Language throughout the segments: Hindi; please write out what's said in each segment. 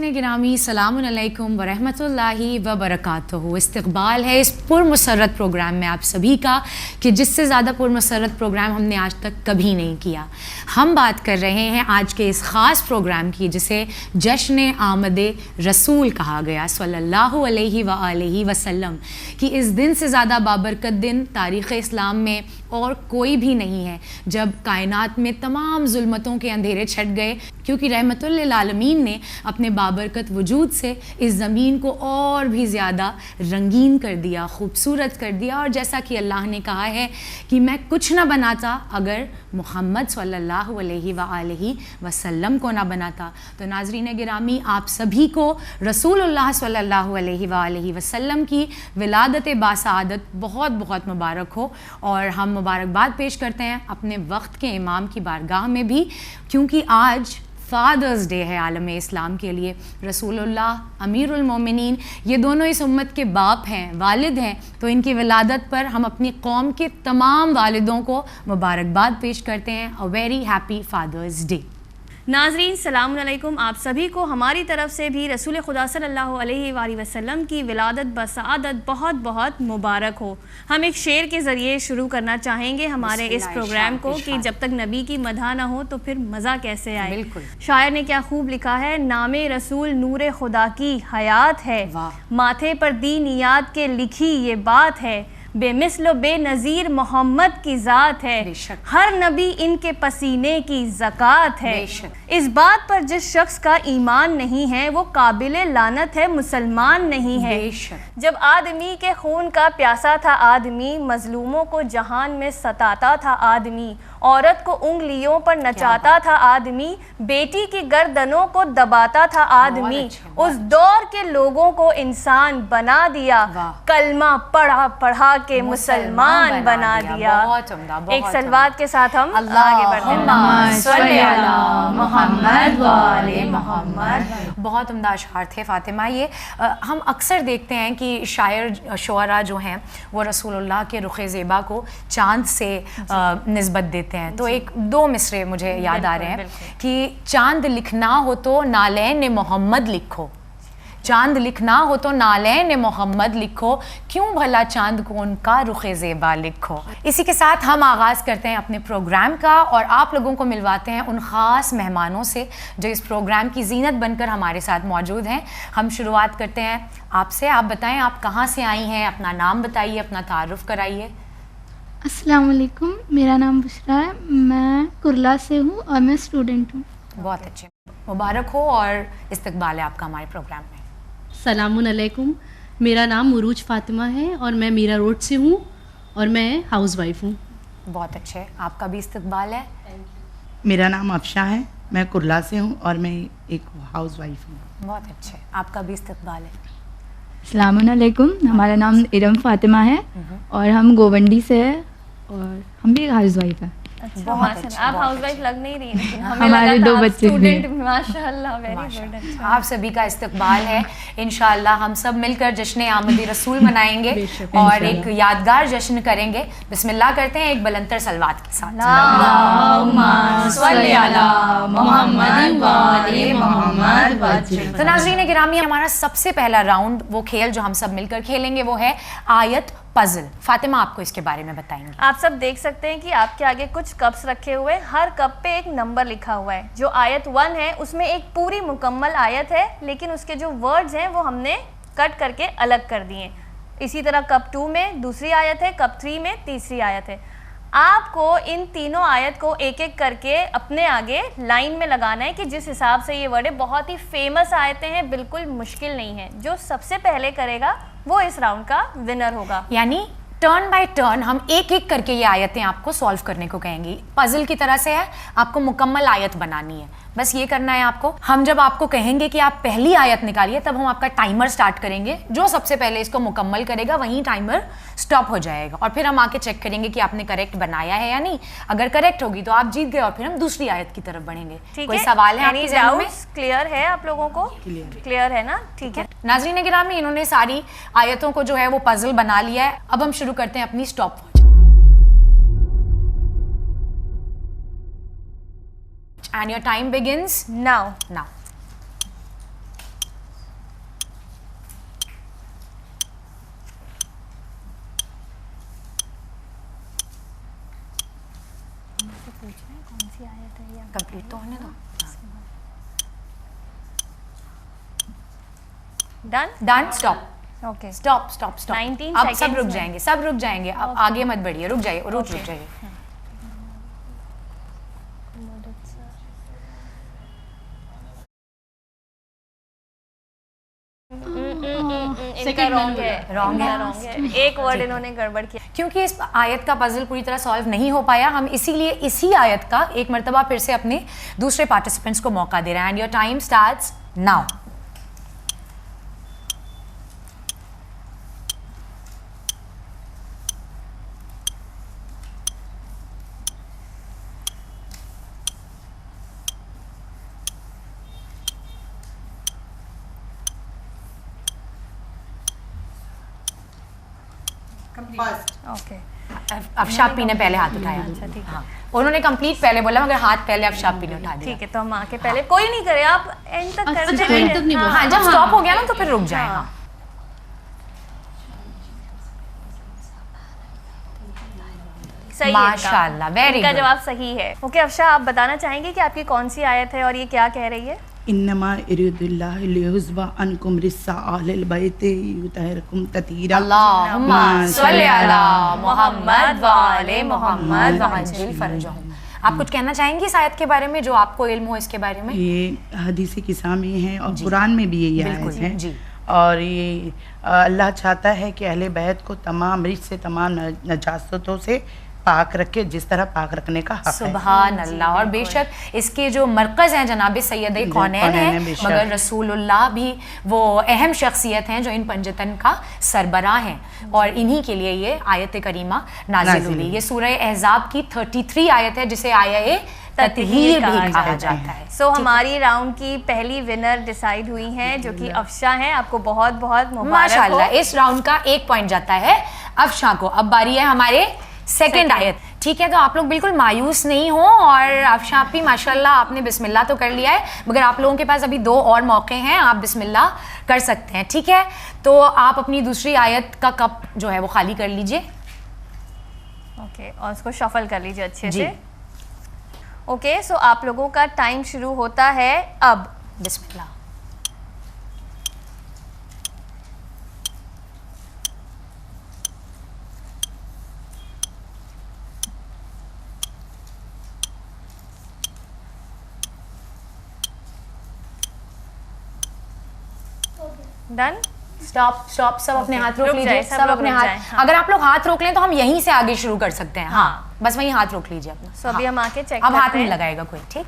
नाज़रीन गिरामी सलामुन अलैकुम व रहमतुल्लाहि व बरकातुहू। इस्तक़बाल है इस पुरमसरत प्रोग्राम में आप सभी का कि जिससे ज़्यादा पुरमसरत प्रोग्राम हमने आज तक कभी नहीं किया। हम बात कर रहे हैं आज के इस ख़ास प्रोग्राम की जिसे जश्न आमद रसूल कहा गया सल्लल्लाहु अलैहि व आलिहि वसल्लम कि इस दिन से ज़्यादा बाबरकत दिन तारीख़ इस्लाम में और कोई भी नहीं है, जब कायनात में तमाम जुल्मतों के अंधेरे छट गए, क्योंकि रहमतुल लिल आलमीन ने अपने बाबरकत वजूद से इस ज़मीन को और भी ज़्यादा रंगीन कर दिया, खूबसूरत कर दिया। और जैसा कि अल्लाह ने कहा है कि मैं कुछ ना बनाता अगर मुहम्मद सल्लल्लाहु अलैहि व आलिहि वसल्लम को ना बनाता। तो नाज़रीन गिरामी, आप सभी को रसूलुल्लाह सल्लल्लाहु अलैहि व आलिहि वसल्लम की विलादत बासआदत बहुत बहुत मुबारक हो। और हम मुबारकबाद पेश करते हैं अपने वक्त के इमाम की बारगाह में भी, क्योंकि आज फ़ादर्स डे है आलम इस्लाम के लिए। रसूलुल्लाह अमीरुल मोमिनीन ये दोनों इस उम्मत के बाप हैं, वालिद हैं, तो इनकी विलादत पर हम अपनी कौम के तमाम वालिदों को मुबारकबाद पेश करते हैं। A very happy father's day. नाज़रीन सलामुन अलैकुम, आप सभी को हमारी तरफ से भी रसूल खुदा सल्लल्लाहु अलैहि वसल्लम की विलादत बसादत बहुत बहुत मुबारक हो। हम एक शेर के ज़रिए शुरू करना चाहेंगे हमारे इस प्रोग्राम को कि जब तक नबी की मदह ना हो तो फिर मज़ा कैसे आए। शायर ने क्या खूब लिखा है, नामे रसूल नूरे खुदा की हयात है, माथे पर दीन याद के लिखी ये बात है, बेमिस्लो बेनज़ीर मोहम्मद की ज़ात है, हर नबी इनके पसीने की ज़कात है। इस बात पर जिस शख्स का ईमान नहीं है वो काबिल लानत है, मुसलमान नहीं है। जब आदमी के खून का प्यासा था आदमी, मजलूमों को जहान में सताता था आदमी, औरत को उंगलियों पर नचाता था आदमी, बेटी की गर्दनों को दबाता था आदमी, उस दौर के लोगों को इंसान बना दिया, कलमा पढ़ा पढ़ा के मुसलमान बना दिया। एक सलवात के साथ हम आगे बढ़ते हैं। बहुत उम्दा अशआर थे फ़ातिमा। ये हम अक्सर देखते हैं कि शायर शुअरा जो हैं वो रसूलुल्लाह के रुख़ ज़ेबा को चाँद से निस्बत देते हैं। तो एक दो मिसरे मुझे याद आ रहे हैं कि चाँद लिखना हो तो नालैन मोहम्मद लिखो, चाँद लिखना हो तो नालैन मोहम्मद लिखो, क्यों भला चाँद को उनका रुख़ ज़ेबा लिखो। इसी के साथ हम आगाज़ करते हैं अपने प्रोग्राम का और आप लोगों को मिलवाते हैं उन ख़ास मेहमानों से जो इस प्रोग्राम की ज़ीनत बनकर हमारे साथ मौजूद हैं। हम शुरुआत करते हैं आपसे। आप बताएं आप कहाँ से आई हैं, अपना नाम बताइए, अपना तारुफ़ कराइए। अस्सलाम वालेकुम, मेरा नाम बुशरा है, मैं कुरला से हूँ और मैं स्टूडेंट हूँ। बहुत अच्छे, मुबारक हो और इस्तकबाल है आपका हमारे प्रोग्राम में। सलामुन अलैकुम, मेरा नाम मुरूज फ़ातिमा है और मैं मीरा रोड से हूँ और मैं हाउसवाइफ हूँ। बहुत अच्छे, आपका भी इस्तकबाल है। मेरा नाम अफशा है, मैं कुरला से हूँ और मैं एक हाउसवाइफ हूँ। बहुत अच्छे, आपका भी इस्तकबाल है। अस्सलाम वालेकुम, हमारा नाम इरम फ़ातिमा है और हम गोवंडी से है और हम भी हाउसवाइफ है। अच्छा, आप हाउसवाइफ लग नहीं रही, लेकिन हमारे दो बच्चे स्टूडेंट, माशाल्लाह, वेरी गुड। अच्छा, आप सभी का इस्तकबाल है। इंशाअल्लाह हम सब मिलकर जश्न आमद रसूल मनाएंगे और एक यादगार जश्न करेंगे। बिस्मिल्लाह करते हैं एक बुलंदतर सलवात के साथ। तो नाज़रीन गिरामी, हमारा सबसे पहला राउंड, वो खेल जो हम सब मिलकर खेलेंगे वो है आयत पजल। फातिमा आपको इसके बारे में बताएंगे। आप सब देख सकते हैं कि आपके आगे कुछ कप्स रखे हुए हैं, हर कप पे एक नंबर लिखा हुआ है। जो आयत 1 है उसमें एक पूरी मुकम्मल आयत है, लेकिन उसके जो वर्ड्स हैं वो हमने कट करके अलग कर दिए। इसी तरह कप 2 में दूसरी आयत है, कप 3 में तीसरी आयत है। आपको इन तीनों आयत को एक एक करके अपने आगे लाइन में लगाना है कि जिस हिसाब से ये वर्ड है, बहुत ही फेमस आयतें हैं, बिल्कुल मुश्किल नहीं है। जो सबसे पहले करेगा वो इस राउंड का विनर होगा। यानी टर्न बाय टर्न हम एक एक करके ये आयतें आपको सॉल्व करने को कहेंगी। पजल की तरह से है, आपको मुकम्मल आयत बनानी है, बस ये करना है आपको। हम जब आपको कहेंगे कि आप पहली आयत निकालिए तब हम आपका टाइमर स्टार्ट करेंगे। जो सबसे पहले इसको मुकम्मल करेगा वहीं टाइमर स्टॉप हो जाएगा और फिर हम आके चेक करेंगे कि आपने करेक्ट बनाया है या नहीं। अगर करेक्ट होगी तो आप जीत गए और फिर हम दूसरी आयत की तरफ बढ़ेंगे। कोई सवाल है आपके ज़हन में? क्लियर है आप लोगों को? क्लियर है ना? ठीक है नाज़रीन गिरामी, इन्होंने सारी आयतों को जो है वो पजल बना लिया है। अब हम शुरू करते हैं अपनी stop watch. And your time begins now. Now. कौन सी आयत है? कंप्लीट तो होने दो। Done done, stop okay stop stop stop. 19 अब सब seconds रुक में। जाएंगे, सब रुक जाएंगे, अब आगे मत बढ़िए, रुक जाइए, रुक जाइए। इनका रॉन्ग है, Wrong है। रॉन्ग है, एक वर्ड इन्होंने गड़बड़ किया। क्योंकि इस आयत का पजल पूरी तरह सॉल्व नहीं हो पाया, हम इसीलिए इसी आयत का एक मर्तबा फिर से अपने दूसरे पार्टिसिपेंट्स को मौका दे रहे हैं। And your time starts now. First okay अफशापी ने पहले हाथ उठाया। अच्छा, ठीक है। हाँ, उन्होंने कंप्लीट पहले बोला, मगर हाथ पहले अफशापी ने उठा दिया। ठीक है, तो हम आके पहले कोई नहीं करे, आप एंड तक अच्छा, करते end तक नहीं बोला। हाँ, जब स्टॉप हो गया ना तो फिर रुक जाए। हाँ। सही है माशाल्लाह, very इनका good। जवाब सही है। ओके अफशा, आप बताना चाहेंगे कि आपकी कौन सी आयत है और ये क्या कह रही है? इन्नमा इरिदुल्लाह लियुज़्बा अन्कुम रिस्सा अहलिल बैति युतहिरकुम ततीरा। अल्लाहुम्मा सल्लि अला मोहम्मद व आले मोहम्मद व वअज्जिल फरजहम। आप कुछ कहना चाहेंगे इस आयत के बारे में, जो आपको इल्म हो इसके बारे में? ये हदीस किस्सा में है और कुरान में भी यही आयत बिल्कुल, है। जी। और ये अल्लाह चाहता है कि अहले बैत को तमाम रिज से, तमाम नजासतों से पाक रखे, जिस तरह पाक रखने का हक है। सुभान अल्लाह। और बेशक इसके जो मरकज़ हैं जनाब सैयद कौनैन कौनैन हैं, बेशक। मगर रसूलुल्लाह भी वो अहम शख्सियत हैं जो इन पंजतन का सरबराह हैं, और इन्हीं के लिए ये आयत करीमा नाजिल हुई। ये सूरह अहज़ाब की 33 आयत है, जिसे आया तत्हीर भी कहा जाता है। सो हमारी राउंड की पहली विनर डिसाइड हुई हैं, जो कि अफशा हैं। आपको बहुत बहुत मुबारक हो। माशाल्लाह, इस राउंड का 1 पॉइंट जाता है अफशा को। अब बारी है हमारे सेकंड आयत। ठीक है, तो आप लोग बिल्कुल मायूस नहीं हो, और अफशा भी माशाल्लाह आपने बिस्मिल्लाह तो कर लिया है, मगर आप लोगों के पास अभी 2 और मौके हैं, आप बिस्मिल्लाह कर सकते हैं। ठीक है, तो आप अपनी दूसरी आयत का कप जो है वो खाली कर लीजिए। ओके, और उसको शफल कर लीजिए अच्छे जी। से। ओके, सो आप लोगों का टाइम शुरू होता है अब। बिस्मिल्लाह। डन। स्टॉप स्टॉप, सब अपने हाथ रोक रुक लीजिए, जाए, सब सब लोग अपने रुक हाथ। जाएं, हाँ। अगर आप लोग हाथ रोक लें तो हम यहीं से आगे शुरू कर सकते हैं। हाँ, बस वहीं हाथ रोक लीजिए अपना। सो अभी हम आके चेक अब हाथ करते नहीं हैं। लगाएगा कोई। ठीक,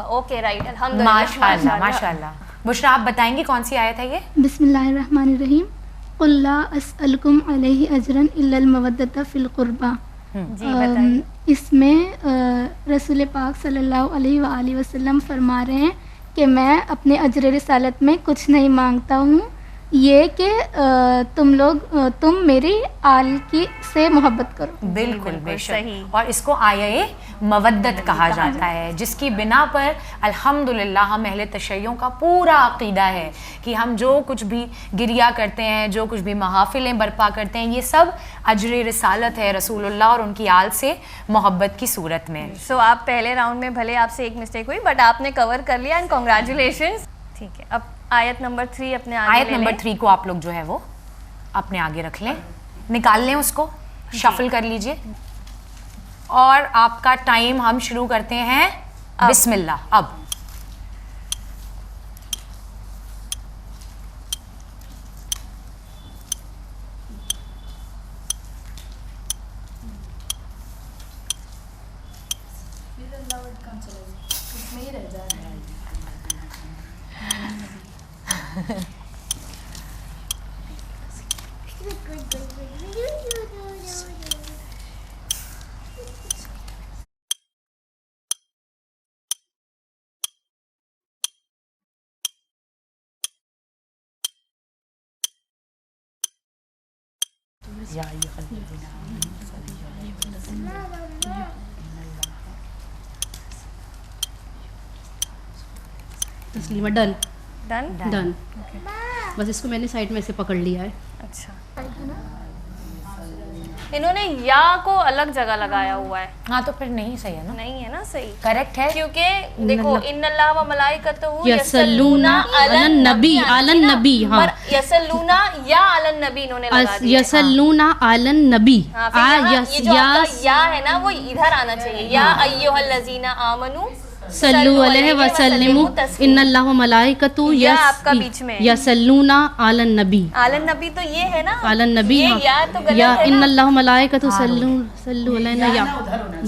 ओके, राइट, अल्हम्दुलिल्लाह, माशाल्लाह माशाल्लाह। बुशरा, आप बताएंगे कौन सी आयत है ये? बिस्मिल्लाहिर्रहमानिर्रहीम। कुल ला अस्अलुकुम अलैहि अजरन इल्लल मवद्दत फिल कुर्बा। जी बताइए। इसमें रसूल पाक सल्लल्लाहु अलैहि वसल्लम फरमा रहे हैं कि मैं अपने अजर रिसालत में कुछ नहीं मांगता हूँ, ये कि तुम मेरी आल की से मोहब्बत करो। बिल्कुल बेशक। सही। और इसको आये मवद्दत कहा जाता है, जिसकी बिना पर अल्हम्दुलिल्लाह हम अहले तशय्युं का पूरा अकीदा है कि हम जो कुछ भी गिरिया करते हैं, जो कुछ भी महाफिलें बर्पा करते हैं, ये सब अजर रिसालत है रसूलुल्लाह और उनकी आल से मोहब्बत की सूरत में। सो आप पहले राउंड में भले आपसे एक मिस्टेक हुई, बट आपने कवर कर लिया, एंड कॉन्ग्रेचुलेशंस। ठीक है, अब आयत नंबर 3 अपने आगे आयत ले नंबर लें। 3 को आप लोग जो है वो अपने आगे रख लें, निकाल लें उसको, शफल कर लीजिए, और आपका टाइम हम शुरू करते हैं बिस्मिल्लाह। अब तस्लीमा, डन डन। डन। बस इसको मैंने साइड में से पकड़ लिया है। अच्छा, इन्होंने या को अलग जगह लगाया हुआ है। हाँ तो फिर नहीं सही है ना, नहीं है ना सही, करेक्ट है क्योंकि देखो इन्नल्लाह व मलाइकतहू यसल्लूना अलन नबी, अलन नबी, हाँ यसल्लूना या अलन नबी इन्होंने लगा दिया। यसल्लूना अलन नबी, हाँ, फिर यहाँ ये जो आपका या है ना वो इधर आना चाहिए, या अय्युहल्लज़ीना आमनू सल्लु अलैहि वसल्लिमु इन्नल्लाह व मलाइकतहू या आपका बीच में यसल्लूना अलन नबी, आलन नबी तो ये है ना, अलन नबी, ये हाँ या तो गलत या है ना। इन्नल्लाह व मलाइकतहू सल्लु अलैहि, या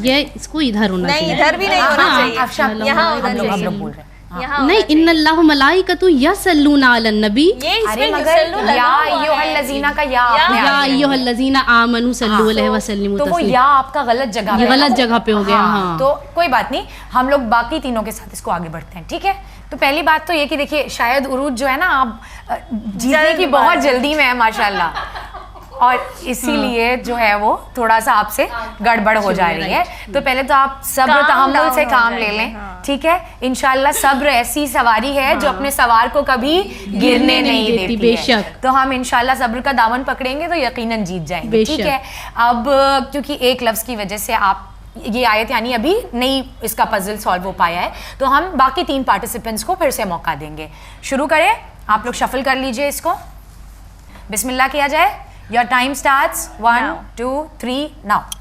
ये इसको इधर होना नहीं चाहिए, इधर भी नहीं होना हाँ, चाहिए, अफशा यहाँ हम होना लोग चाहिए, बोल रहे हैं यहाँ नहीं इन्नल्लाह व मलाइकतहू यसल्लूना अलन नबी, ये अरे इसमें मगर युसल्लू लगा या हुआ है। अय्युहल्लज़ीना का या आपने या आ गया। अय्युहल्लज़ीना आमनू सल्लु अलैहि वसल्लिमु तो वो तस्लीमा, या आपका गलत जगह ये पे है गलत ना? जगह पे हो गया, हाँ। तो कोई बात नहीं, हम लोग बाकी तीनों के साथ इसको आगे बढ़ते हैं, ठीक है। तो पहली बात तो ये कि देखिए शायद उरूज जो है ना आप जीतने की बहुत जल्दी में है माशाल्लाह, और इसीलिए जो है वो थोड़ा सा आपसे गड़बड़ हो जा रही है। तो पहले तो आप सब्र तहम्मुल से काम ले लें, ठीक है। इंशाल्लाह सब्र ऐसी सवारी है जो अपने सवार को कभी गिरने नहीं देती है। बेशक। तो हम इंशाल्लाह सब्र का दामन पकड़ेंगे तो यकीनन जीत जाएंगे, ठीक है। अब क्योंकि एक लफ्ज़ की वजह से आप ये आयत यानी अभी नहीं इसका पजल सॉल्व हो पाया है, तो हम बाकी 3 पार्टिसिपेंट्स को फिर से मौका देंगे। शुरू करें, आप लोग शफल कर लीजिए इसको, बिस्मिल्लाह किया जाए। Your time starts 1 2 3 now.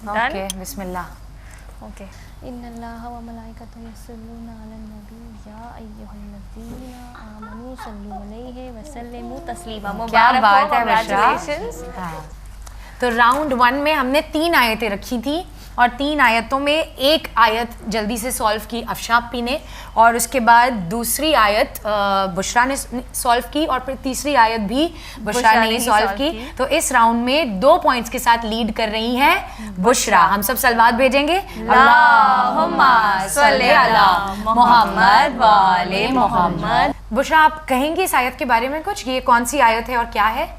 Okay बिस्मिल्लाह। ओके इन्नल्लाह व मलाइकतहू यसल्लूना अलन नबी या अय्युहल्लज़ीना आमनू सल्लु अलैहि वसल्लिमु तस्लीमा। क्या मुबारक बात हो, है बशरा। congratulations। हाँ। तो राउंड 1 में हमने 3 आयतें रखी थी और 3 आयतों में एक आयत जल्दी से सॉल्व की अफशापी ने, और उसके बाद दूसरी आयत बुशरा ने सॉल्व की, और फिर तीसरी आयत भी बुशरा ने ही सॉल्व की। तो इस राउंड में 2 पॉइंट्स के साथ लीड कर रही हैं बुशरा। हम सब सलवात भेजेंगे, अल्लाहुम्मा सल्ली अला मुहम्मद व आले मुहम्मद। बुशरा आप कहेंगी इस आयत के बारे में कुछ, ये कौन सी आयत है और क्या है?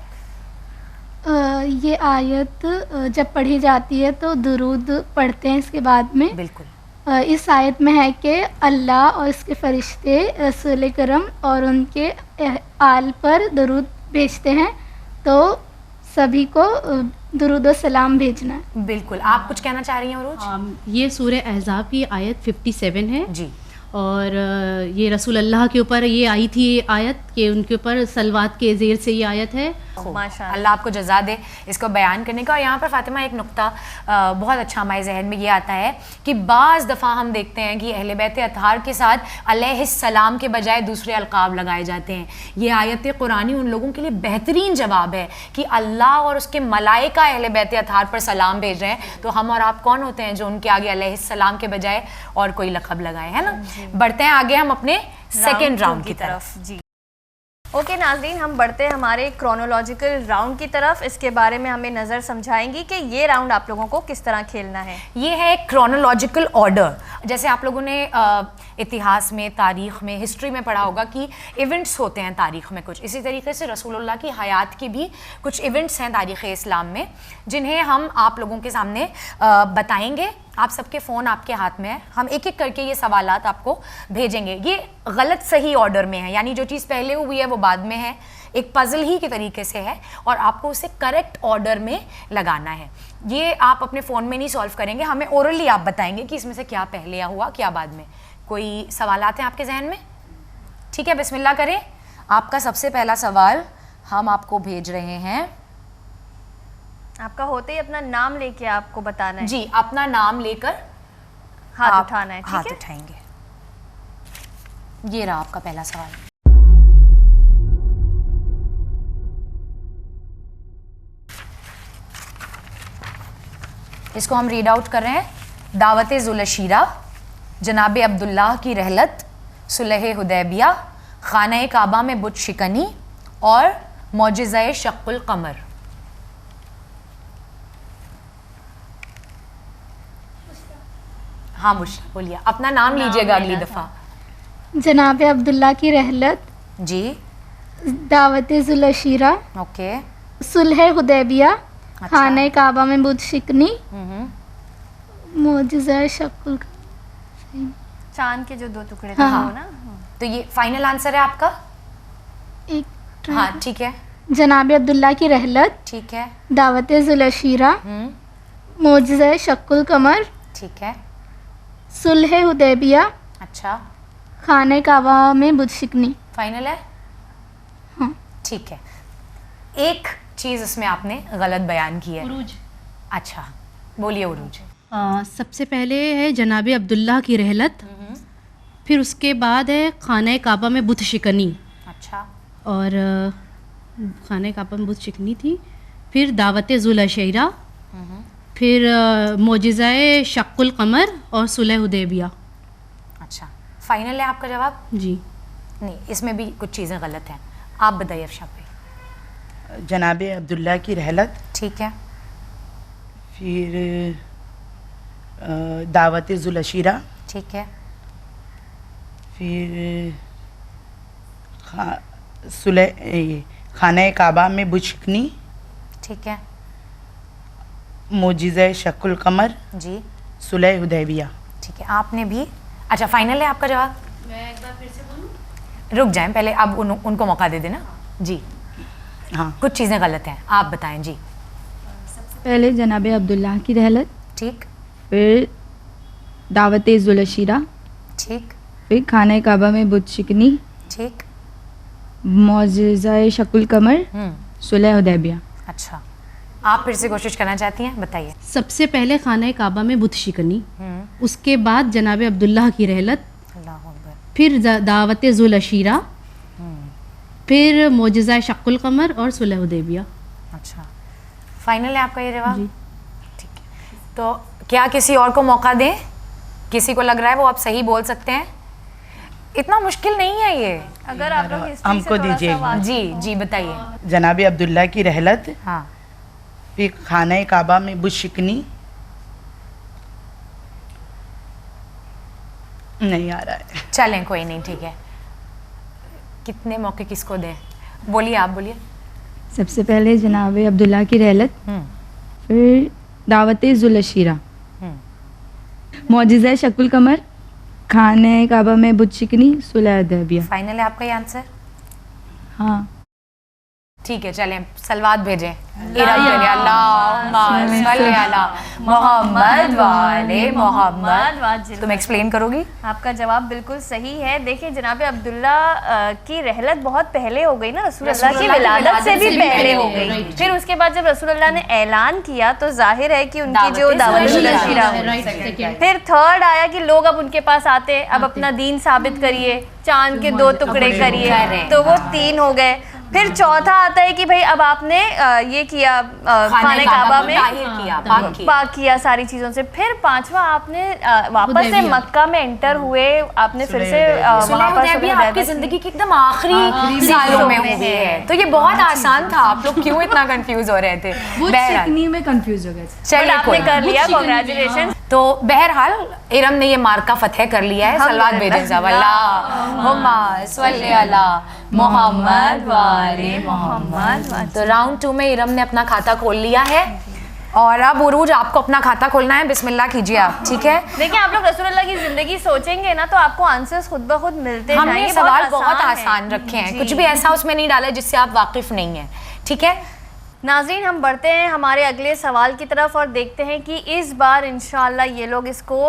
ये आयत जब पढ़ी जाती है तो दुरूद पढ़ते हैं इसके बाद में। बिल्कुल। इस आयत में है कि अल्लाह और इसके फरिश्ते रसूल करम और उनके आल पर दुरूद भेजते हैं, तो सभी को दुरूद व सलाम भेजना है। बिल्कुल। आप कुछ कहना चाह रही हैं उरूज? ये सूरह अहज़ाब की आयत 57 है जी। और ये रसूल अल्लाह के ऊपर ये आई थी आयत कि उनके ऊपर सलवात के ज़ेर से ये आयत है। माशाअल्लाह, अल्लाह आपको जज़ा दे इसको बयान करने का। और यहाँ पर फातिमा एक नुक्ता बहुत अच्छा हमारे जहन में ये आता है कि बाज़ दफ़ा हम देखते हैं कि अहले बैत अतहार के साथ अलैहिस्सलाम के बजाय दूसरे अलकाब लगाए जाते हैं। ये आयत कुरानी उन लोगों के लिए बेहतरीन जवाब है कि अल्लाह और उसके मलाइका अहले बैत अतहार पर सलाम भेज रहे हैं, तो हम और आप कौन होते हैं जो उनके आगे अलैहिस्सलाम के बजाय और कोई लक़ब लगाए, है ना। बढ़ते हैं आगे हम अपने सेकेंड राउंड की तरफ। जी ओके नाज़रीन, हम बढ़ते हैं हमारे क्रोनोलॉजिकल राउंड की तरफ। इसके बारे में हमें नज़र समझाएंगी कि ये राउंड आप लोगों को किस तरह खेलना है। ये है क्रोनोलॉजिकल ऑर्डर। जैसे आप लोगों ने इतिहास में, तारीख़ में, हिस्ट्री में पढ़ा होगा कि इवेंट्स होते हैं तारीख़ में कुछ, इसी तरीके से रसूलुल्लाह की हयात की भी कुछ इवेंट्स हैं तारीख़ इस्लाम में, जिन्हें हम आप लोगों के सामने बताएंगे। आप सबके फ़ोन आपके हाथ में है, हम एक एक करके ये सवालात आपको भेजेंगे। ये गलत सही ऑर्डर में है, यानी जो चीज़ पहले हुई है वो बाद में है, एक पज़ल ही के तरीके से है और आपको उसे करेक्ट ऑर्डर में लगाना है। ये आप अपने फ़ोन में नहीं सॉल्व करेंगे, हमें ओरली आप बताएंगे कि इसमें से क्या पहले हुआ क्या बाद में। कोई सवालात हैं आपके जहन में? ठीक है, बिस्मिल्लाह करें। आपका सबसे पहला सवाल हम आपको भेज रहे हैं। आपका होते ही अपना नाम लेके आपको बताना है। जी, अपना नाम लेकर हाथ उठाना है, हाथ ठीक है? उठाएंगे। ये रहा आपका पहला सवाल। इसको हम रीड आउट कर रहे हैं। दावत ज़ुलशीरा, जनाब अब्दुल्लाह की रहलत, सुलह हुदैबिया, खाना काबा में बुत शिकनी और मौजिज़ा शक्कुल कमर। हाँ बुशरा बोलिए, अपना नाम लीजिएगा अगली दफ़ा। जनाब अब्दुल्ला की रहलत, जी, दावत जुलशीरा, ओके, सुलह हुदैबिया, खाने काबा में बुत शिकनी, मोजिज़ा शक्ल। चांद के जो 2 टुकड़े थे हाँ। वो ना। तो ये फाइनल आंसर है आपका? एक हाँ ठीक है, जनाब अब्दुल्ला की रहलत, ठीक है, दावत जुलशीरा, मोजिज़ा शक्ल कमर, ठीक है, सुलह हुदैबिया, अच्छा, खाने काबा में बुत शिकनी। फाइनल है? हाँ। ठीक है, एक चीज़ इसमें आपने गलत बयान की है। उरूज। अच्छा, बोलिए उरूज। सबसे पहले है जनाब अब्दुल्ला की रहलत, फिर उसके बाद है खाना काबा में बुत शिकनी, अच्छा, और खाना काबा में बुत शिकनी थी, फिर दावत जुलशैरा, फिर मोजिज़ाए शक्कुल कमर और सुलह हुदैबिया। अच्छा, फाइनल है आपका जवाब? जी। नहीं, इसमें भी कुछ चीज़ें गलत हैं, आप बताइए अफशा भाई। जनाब अब्दुल्ला की रहलत, ठीक है, फिर दावत जुलशीरा, ठीक है, फिर खाना काबा में बुशकनी, ठीक है, मोजिज़ा शक्ल कमर, जी, सुलह हुदैबिया। ठीक है, आपने भी। अच्छा, फाइनल है आपका जवाब? मैं एक बार फिर से बोलूं? रुक जाएं पहले, अब उनको मौका दे देना। जी, हाँ, कुछ चीज़ें गलत हैं, आप बताएं जी। पहले जनाब अब्दुल्ला की रहलत, ठीक, फिर दावत जुलशीरा, ठीक, फिर खाना काबा में बुत शिकनी, ठीक, मोजिज़ा शक्ल कमर, सुलह हुदैबिया। अच्छा, आप फिर से कोशिश करना चाहती हैं, बताइए। सबसे पहले खाना काबा में बुत शिकनी, उसके बाद जनाब अब्दुल्ला की रहलत, अल्लाह अकबर, फिर दावत जुलशीरा, फिर मोजिज़ा शक्कुल कमर और सुलह हुदैबिया। अच्छा, फाइनल है आपका ये जवाब? जी। ठीक है, तो क्या किसी और को मौका दें? किसी को लग रहा है वो आप सही बोल सकते हैं? इतना मुश्किल नहीं है ये। अगर आप लोग हिस्ट्री हमको से थोड़ा सा दीजिए। वाकिफ जी हो। जी, बताइए। जनाब अब्दुल्ला की रहलत, हाँ, फिर खाना काबा में बुशकनी, नहीं आ रहा है। चलें कोई नहीं, ठीक है। कितने मौके किसको दें? बोलिए, आप बोलिए। सबसे पहले जनाब अब्दुल्ला की रहलत, फिर दावत जुलशीरा, मोजिज़ा शक्ल कमर, खाने काबा में बुत शिकनी, सुलह हुदैबिया। फाइनल है आपका ये आंसर? हाँ। ठीक है, चलें सलवात भेजें। मोहम्मद वाले मोहम्मद। तुम एक्सप्लेन करोगी? आपका जवाब बिल्कुल सही है। देखिए जनाब अब्दुल्ला की रहलत बहुत पहले हो गई ना, रसूल अल्लाह की विलादत से भी पहले हो गई। फिर उसके बाद जब रसूल अल्लाह ने ऐलान किया तो जाहिर है कि उनकी जो दावत शुरा हुई। फिर थर्ड आया कि लोग अब उनके पास आते, अब अपना दीन साबित करिए, चांद के 2 टुकड़े करिए, तो वो 3 हो गए। फिर चौथा आता है कि भाई अब आपने ये किया, खाने काबा में पाक किया सारी चीज़ों से। फिर 5वां आपने वापस से मक्का में एंटर हुए, आपने फिर से वहाँ पर आपकी जिंदगी की एकदम आखिरी सालों में हुई है। तो ये बहुत आसान था, आप लोग क्यों इतना कंफ्यूज हो रहे थे? शिकनी में कंफ्यूज हो गए थे। चलिए, आपने कर लिया, कांग्रेचुलेशन। तो बहरहाल इरम ने ये मार्का फतह कर लिया है। सलवात भेजें साहब। अल्लाहुम्मा सल्ली अला मोहम्मद वाले मोहम्मद। तो राउंड 2 में इरम ने अपना खाता खोल लिया है और अब उरूज आपको अपना खाता खोलना है। बिस्मिल्लाह कीजिए आप, ठीक है? देखिए आप लोग रसूलुल्लाह की जिंदगी सोचेंगे ना तो आपको आंसर्स खुद ब खुद मिलते हमने जाएंगे। सवाल बहुत आसान रखे हैं, कुछ भी ऐसा उसमें नहीं डाला जिससे आप वाकिफ नहीं है, ठीक है? नाज़रीन, हम बढ़ते हैं हमारे अगले सवाल की तरफ और देखते हैं कि इस बार इंशाल्लाह ये लोग इसको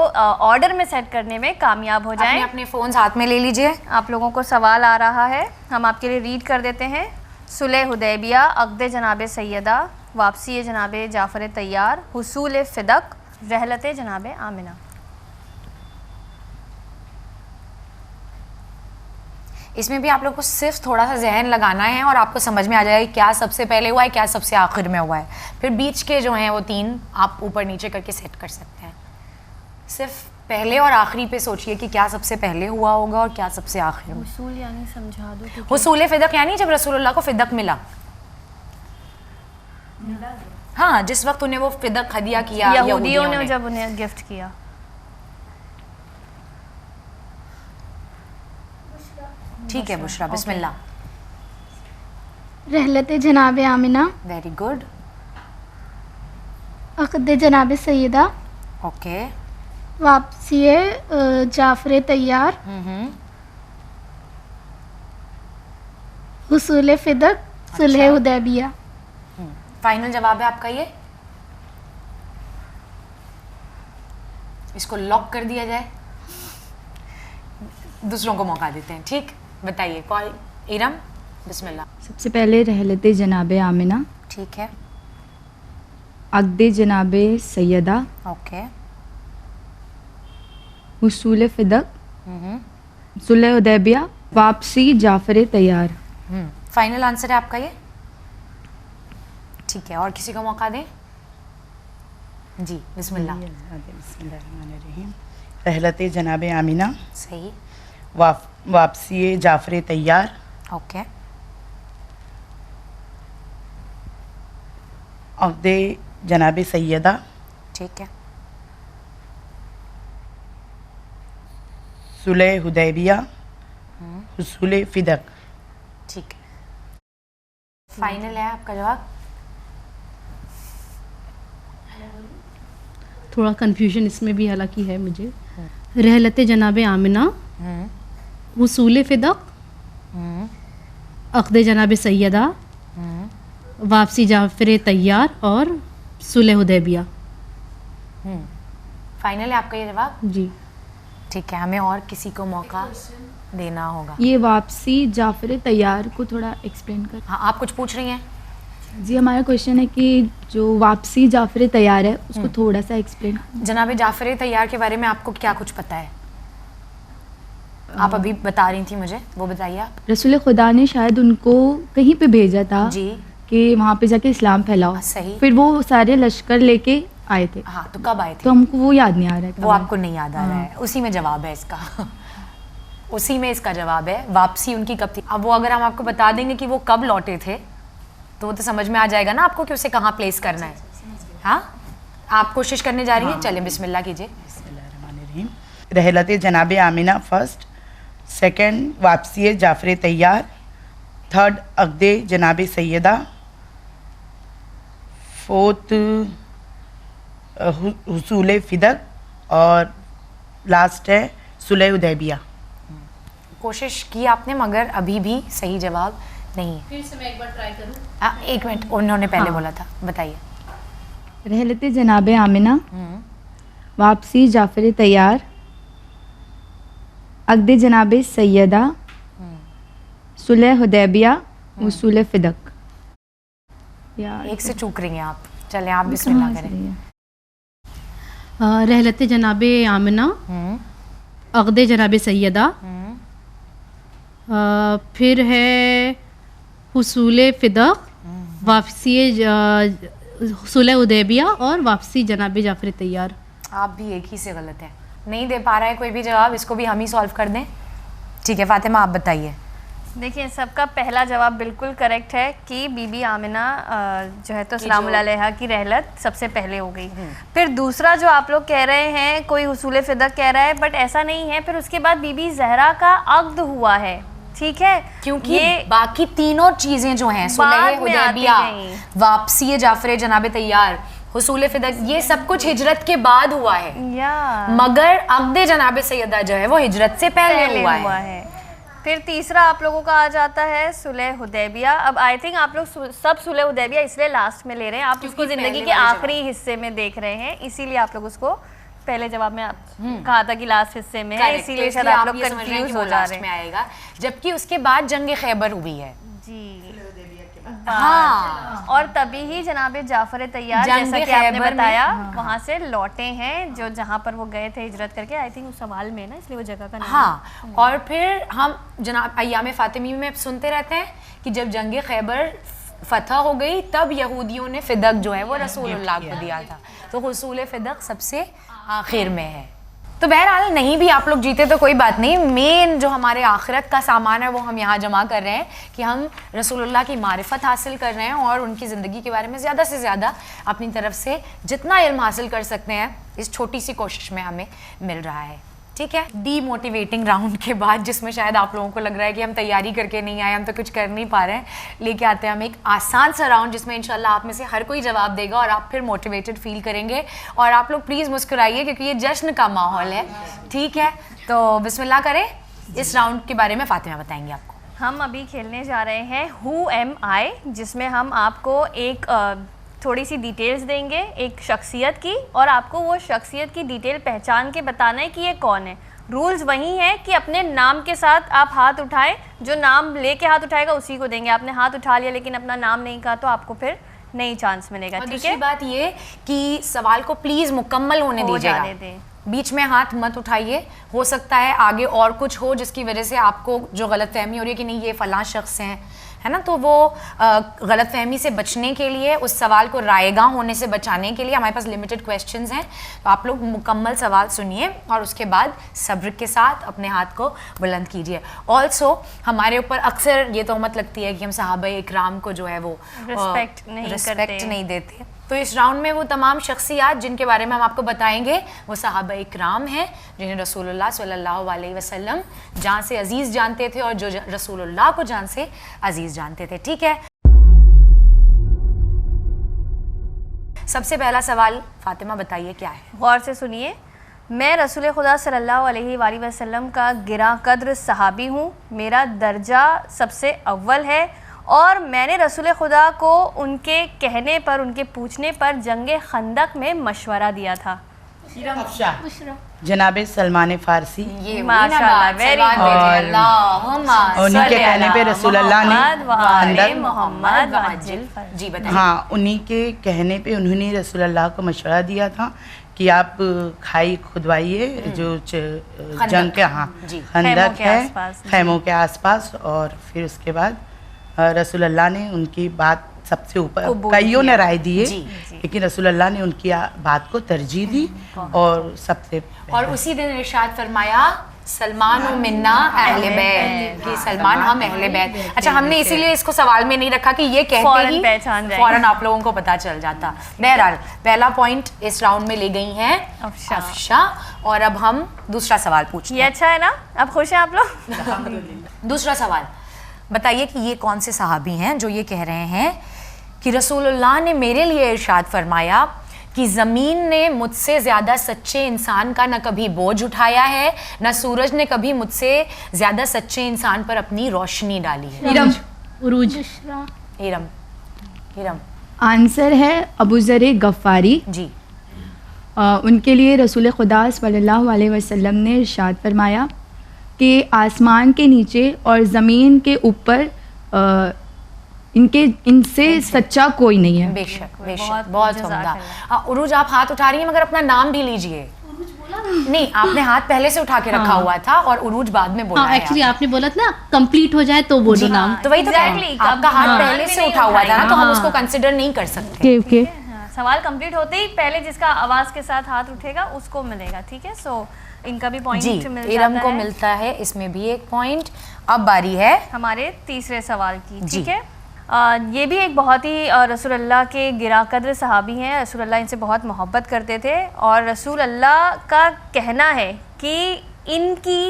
ऑर्डर में सेट करने में कामयाब हो जाएं। अपने फ़ोन्स हाथ में ले लीजिए। आप लोगों को सवाल आ रहा है, हम आपके लिए रीड कर देते हैं। सुलह हुदैबिया, अक़द जनाब सैयदा, वापसी जनाब जाफ़र तैयार, हुसूल फ़िदक, रहलत जनाब आमिना। इसमें भी आप लोग को सिर्फ थोड़ा सा जहन लगाना है और आपको समझ में आ जाएगा कि क्या सबसे पहले हुआ है, क्या सबसे आखिर में हुआ है। फिर बीच के जो हैं वो 3 आप ऊपर नीचे करके सेट कर सकते हैं। सिर्फ पहले और आखिरी पे सोचिए कि क्या सबसे पहले हुआ होगा और क्या सबसे आखिर में। हुसूल यानी समझा दो कि हुसूल फ़िदक यानी जब रसूलुल्लाह को फ़िदक मिला। हाँ, जिस वक्त उन्हें वो फ़िदक हदिया किया यहूदियों ने जब उन्हें गिफ्ट किया। ठीक है बुशरा, बिस्मिल्लाह। रहलत जनाब आमिना, वेरी गुड, अक़द जनाब सैयदा, ओके, वापसी जाफ़र तैयार, हुसूल फ़िदक, सुलह हुदैबिया। फाइनल जवाब है आपका ये? इसको लॉक कर दिया जाए, दूसरों को मौका देते हैं, ठीक? बताइए कौन? इरम, बिस्मिल्लाह। सबसे पहले रहलत जनाब आमिना, ठीक है, अक़द जनाब सैयदा, ओके, हुसूल फ़िदक, सुलह हुदैबिया, वापसी जाफ़र तैयार। फाइनल आंसर है आपका ये? ठीक है, और किसी को मौका दें? जी, बिस्मिल्लाह। बिस्मिल्लाहिर्रहमानिर्रहीम। रहलत जनाब आमिना, सही, वापसी जाफ़र तैयार, ओके, अक़द जनाब सैयदा, ठीक है, सुलह हुदैबिया, हुसूल फ़िदक। ठीक है। फाइनल है आपका जवाब? थोड़ा कन्फ्यूजन इसमें भी हालांकि है मुझे। रहलत जनाब आमिना, हुसूल फ़िदक, अक़द जनाब सैयदा, वापसी जाफ़र तैयार और सुलह हुदैबिया। फाइनल है आपका ये जवाब? जी। ठीक है, हमें और किसी को मौका देना होगा। ये वापसी जाफ़र तैयार को थोड़ा एक्सप्लेन कर। हाँ, आप कुछ पूछ रही हैं? जी, हमारा क्वेश्चन है कि जो वापसी जाफ़र तैयार है उसको थोड़ा सा एक्सप्लेन। जनाब जाफ़र तैयार के बारे में आपको क्या कुछ पता है? आप अभी बता रही थी मुझे, वो बताइए आप। रसूल खुदा ने शायद उनको कहीं पे भेजा था जी, कि वहाँ पे जाके इस्लाम फैलाओ। सही। फिर वो सारे लश्कर लेके आए थे। हाँ, तो कब आए थे? तो हमको वो याद नहीं आ रहा है। वो आपको नहीं याद आ रहा है? उसी में जवाब है इसका। उसी में इसका जवाब है। वापसी उनकी कब थी? अब वो अगर हम आपको बता देंगे कि वो कब लौटे थे तो वो तो समझ में आ जाएगा ना आपको कि उसे कहाँ प्लेस करना है। हाँ, आप कोशिश करने जा रही हैं? चलें, बिस्मिल्लाह कीजिए। बिस्मिल्लाहिर्रहमानिर्रहीम। रहलत जनाब आमिना फर्स्ट, सेकंड वापसी जाफ़र तैयार, थर्ड अक़द जनाब सैयदा, फोर्थ हुसूल फ़िदक और लास्ट है सुलह हुदैबिया। कोशिश की आपने मगर अभी भी सही जवाब नहीं है। फिर से मैं एक बार ट्राई करूँ? एक मिनट, उन्होंने पहले बोला था, बताइए। रहलत जनाब आमिना, वापसी जाफ़र तैयार, अक़द जनाब सैयदा, सुलह हुदैबिया, हुसूल फ़िदक। या एक से चूक रही हैं आप। चलें, आप बिस्मिल्लाह करें। रहलत जनाब आमिना, अक़द जनाब सैयदा, फिर है हुसूल फ़िदक, वापसी सुलह हुदैबिया और वापसी जनाब जाफ़र तैयार। आप भी एक ही से गलत है, नहीं दे पा रहा है कोई भी जवाब, इसको भी हम ही सॉल्व कर दें। ठीक है फातिमा, आप बताइए। देखिए, सबका पहला जवाब बिल्कुल करेक्ट है कि बीबी आमिना जो है तो सलामुल अलैहा की रहलत सबसे पहले हो गई। फिर दूसरा जो आप लोग कह रहे हैं, कोई हुसूल फ़िदक कह रहा है, बट ऐसा नहीं है। फिर उसके बाद बीबी ज़हरा का अक़्द हुआ है, ठीक है, क्योंकि ये बाकी तीनों चीजें जो हैं, सुलह हुदैबिया, वापसी जाफ़र जनाब तैयार, हुसूल फ़िदक, ये सब कुछ हिजरत के बाद हुआ है, मगर अक़द जनाब सैयदा जो है वो हिजरत से पहले हुआ है। फिर तीसरा आप लोगों का आ जाता है सुलह हुदैबिया। अब आई थिंक आप लोग सब सुलह हुदैबिया इसलिए लास्ट में ले रहे हैं, आप उसको ज़िंदगी के आखिरी हिस्से में देख रहे हैं, इसीलिए आप लोग उसको पहले जवाब में कहा था कि लास्ट हिस्से में है, इसीलिए शायद आप लोग कंफ्यूज हो जा रहे हैं। आएगा, जबकि उसके बाद जंग खैबर हुई है। जी, हाँ, और तभी ही जनाब जाफ़र तैयार, जैसा कि आपने बताया, वहाँ से लौटे हैं, जो जहाँ पर वो गए थे हिजरत करके। आई थिंक उस सवाल में ना, इसलिए वो जगह का नाम। हाँ, और फिर हम जनाब अय्याम फ़ातिमी में सुनते रहते हैं कि जब जंग खैबर फतह हो गई तब यहूदियों ने फ़िदक जो है वो रसूलुल्लाह को दिया था, तो हुसूल फ़िदक सबसे आखिर में है। तो बहरहाल नहीं भी आप लोग जीते तो कोई बात नहीं, मेन जो हमारे आखिरत का सामान है वो हम यहाँ जमा कर रहे हैं कि हम रसूलुल्लाह की मारिफत हासिल कर रहे हैं और उनकी ज़िंदगी के बारे में ज़्यादा से ज़्यादा अपनी तरफ से जितना इल्म हासिल कर सकते हैं इस छोटी सी कोशिश में हमें मिल रहा है। ठीक है, डीमोटिवेटिंग राउंड के बाद, जिसमें शायद आप लोगों को लग रहा है कि हम तैयारी करके नहीं आए, हम तो कुछ कर नहीं पा रहे हैं, लेके आते हैं हम एक आसान सा राउंड जिसमें इंशाल्लाह आप में से हर कोई जवाब देगा और आप फिर मोटिवेटेड फील करेंगे। और आप लोग प्लीज़ मुस्कुराइए क्योंकि ये जश्न का माहौल है, ठीक है। तो बिस्मिल्लाह करें। इस राउंड के बारे में फातिमा बताएंगे आपको। हम अभी खेलने जा रहे हैं हु एम आई, जिसमें हम आपको एक थोड़ी सी डिटेल्स देंगे एक शख्सियत की, और आपको वो शख्सियत की डिटेल पहचान के बताना है कि ये कौन है। रूल्स वही हैं कि अपने नाम के साथ आप हाथ उठाएं, जो नाम लेके हाथ उठाएगा उसी को देंगे। आपने हाथ उठा लिया लेकिन अपना नाम नहीं कहा तो आपको फिर नई चांस मिलेगा, ठीक है। दूसरी बात ये कि सवाल को प्लीज़ मुकम्मल होने दीजिएगा, बीच में हाथ मत उठाइए। हो सकता है आगे और कुछ हो जिसकी वजह से आपको जो गलतफहमी हो रही है कि नहीं ये फ़लाँ शख्स हैं, है ना, तो वो गलतफहमी से बचने के लिए, उस सवाल को रायगा होने से बचाने के लिए हमारे पास लिमिटेड क्वेश्चंस हैं। तो आप लोग मुकम्मल सवाल सुनिए और उसके बाद सब्र के साथ अपने हाथ को बुलंद कीजिए। ऑल्सो हमारे ऊपर अक्सर ये तोहमत लगती है कि हम सहाबा इकराम को जो है वो रिस्पेक्ट नहीं देते। तो इस राउंड में वो तमाम शख्सियात जिनके बारे में हम आपको बताएंगे वो सहाबा इकराम हैं जिन्हें रसूलुल्लाह सल्लल्लाहु अलैहि वसल्लम जान से अजीज़ जानते थे और जो रसूलुल्लाह को जान से अजीज़ जानते थे, ठीक है। सबसे पहला सवाल फातिमा बताइए क्या है। गौर से सुनिए। मैं रसूल खुदा सल्लल्लाहु अलैहि वसल्लम का गिरा कद्र सहाबी हूँ, मेरा दर्जा सबसे अव्वल है और मैंने रसूल खुदा को उनके कहने पर, उनके पूछने पर जंगे खंदक में मशवरा दिया था। जनाब सलमान फारसी, ये माशाअल्लाह, वेरी गुड। उन्हीं के कहने पे रसूलुल्लाह ने मोहम्मद जी बताइए। हाँ, उन्हीं के कहने पे उन्होंने रसूलुल्लाह को मशवरा दिया था कि आप खाई खुदवाइए जो जंग के खंदक है खैमों के आसपास, और फिर उसके बाद रसूलुल्लाह ने उनकी बात सबसे ऊपर, कईयों ने राय दिए लेकिन रसूलुल्लाह ने उनकी बात को तरजीह दी और सबसे और उसी दिन इरशाद फरमाया सलमान मिन्ना अहले बैत, कि सलमान हम अहले बैत। अच्छा, हमने इसीलिए इसको सवाल में नहीं रखा कि ये कहते ही फौरन आप लोगों को पता चल जाता। बहरहाल पहला पॉइंट इस राउंड में ले गई हैं अफशा। और अब हम दूसरा सवाल पूछते हैं। ये अच्छा है ना, अब खुश हैं आप लोग। दूसरा सवाल बताइए कि ये कौन से सहाबी हैं जो ये कह रहे हैं कि रसूलुल्लाह ने मेरे लिए इरशाद फरमाया कि ज़मीन ने मुझसे ज़्यादा सच्चे इंसान का न कभी बोझ उठाया है, न सूरज ने कभी मुझसे ज़्यादा सच्चे इंसान पर अपनी रोशनी डाली है। इरम, उरूज। इरम आंसर है अबू ज़र गफ़ारी जी। उनके लिए रसूल खुदा सल्लल्लाहु अलैहि वसल्लम ने इरशाद फरमाया कि आसमान के नीचे और ज़मीन के ऊपर इनसे सच्चा कोई नहीं है। बेशक बेशक, बहुत उम्दा। उरूज आप हाथ उठा रही हैं मगर अपना नाम भी लीजिए। नहीं, आपने हाथ पहले से उठा के रखा हुआ था और उरूज बाद में बोला। एक्चुअली आपने बोला था ना कंप्लीट हो जाए तो बोलो नाम, तो वही तो आपका हाथ पहले से उठा हुआ था ना, तो हम उसको कंसिडर नहीं कर सकते। सवाल कंप्लीट होते ही पहले जिसका आवाज के साथ हाथ उठेगा उसको मिलेगा, ठीक है। सो इनका भी पॉइंट मिल जाता इरम को मिलता है, इसमें भी एक पॉइंट। अब बारी है हमारे तीसरे सवाल की, ठीक है। ये भी एक बहुत ही रसूलुल्लाह के गिरा कद्र सहाबी हैं। रसूलुल्लाह इनसे बहुत मोहब्बत करते थे और रसूलुल्लाह का कहना है कि इनकी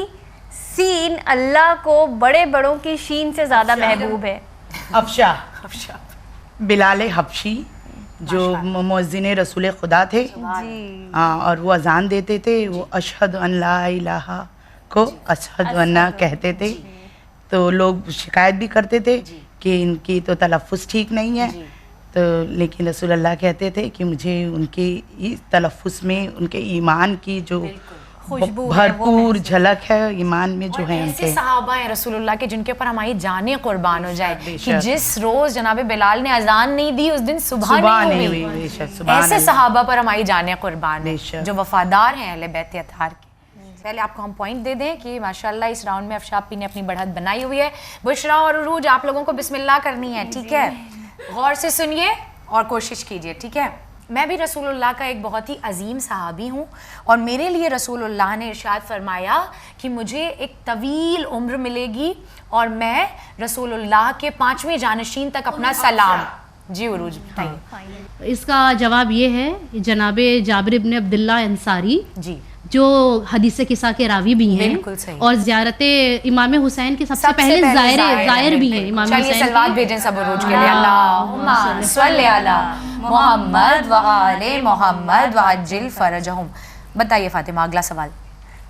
सीन अल्लाह को बड़े बड़ों की शीन से ज़्यादा महबूब है। अफशा बिलाल हबशी जो मुअज्जिन रसूल खुदा थे जी, और वो अजान देते थे, वो अशहद अन ला इलाहा को अशहद अन्ना कहते थे। तो लोग शिकायत भी करते थे कि इनकी तो तलफ़्फ़ुज़ ठीक नहीं है, तो लेकिन रसूलुल्लाह कहते थे कि मुझे उनके इस तलफ़्फ़ुज़ में उनके ईमान की जो भरपूर झलक है, ईमान में जो है ऐसे सहाबा हैं रसूलुल्लाह के जिनके ऊपर हमारी जानें कुर्बान हो जाए कि जिस रोज जनाब बिलाल ने अजान नहीं दी उस दिन सुबह नहीं हुई। ऐसे सहाबा पर हमारी जानें कुर्बान है जो वफादार हैं अहले बैत अतहार के। पहले आपको हम पॉइंट दे दें कि माशाल्लाह इस राउंड में अफशा आपी ने अपनी बढ़त बनाई हुई है। बुशरा और उरूज आप लोगों को बिस्मिल्लाह करनी है, ठीक है। गौर से सुनिए और कोशिश कीजिए, ठीक है। मैं भी रसूलुल्लाह का एक बहुत ही अजीम सहाबी हूँ और मेरे लिए रसूलुल्लाह ने इरशाद फरमाया कि मुझे एक तवील उम्र मिलेगी और मैं रसूलुल्लाह के 5वें जानशीन तक अपना सलाम। जी उरूज बताइए। इसका जवाब ये है जनाबे जाबिर इब्न अब्दुल्लाह अंसारी जी। जो हदीस किस्सा के रावी भी हैं, बिल्कुल सही। और ज़ियारत इमाम हुसैन के सबसे पहले ज़ायर भी हैं इमाम हुसैन। चलिए सलवात भेजें सब उरूज के लिए। अल्लाहुम्मा सल्ली अला मोहम्मद व आले मोहम्मद व अज्जिल फरजहुम। बताइए फातिमा, अगला सवाल।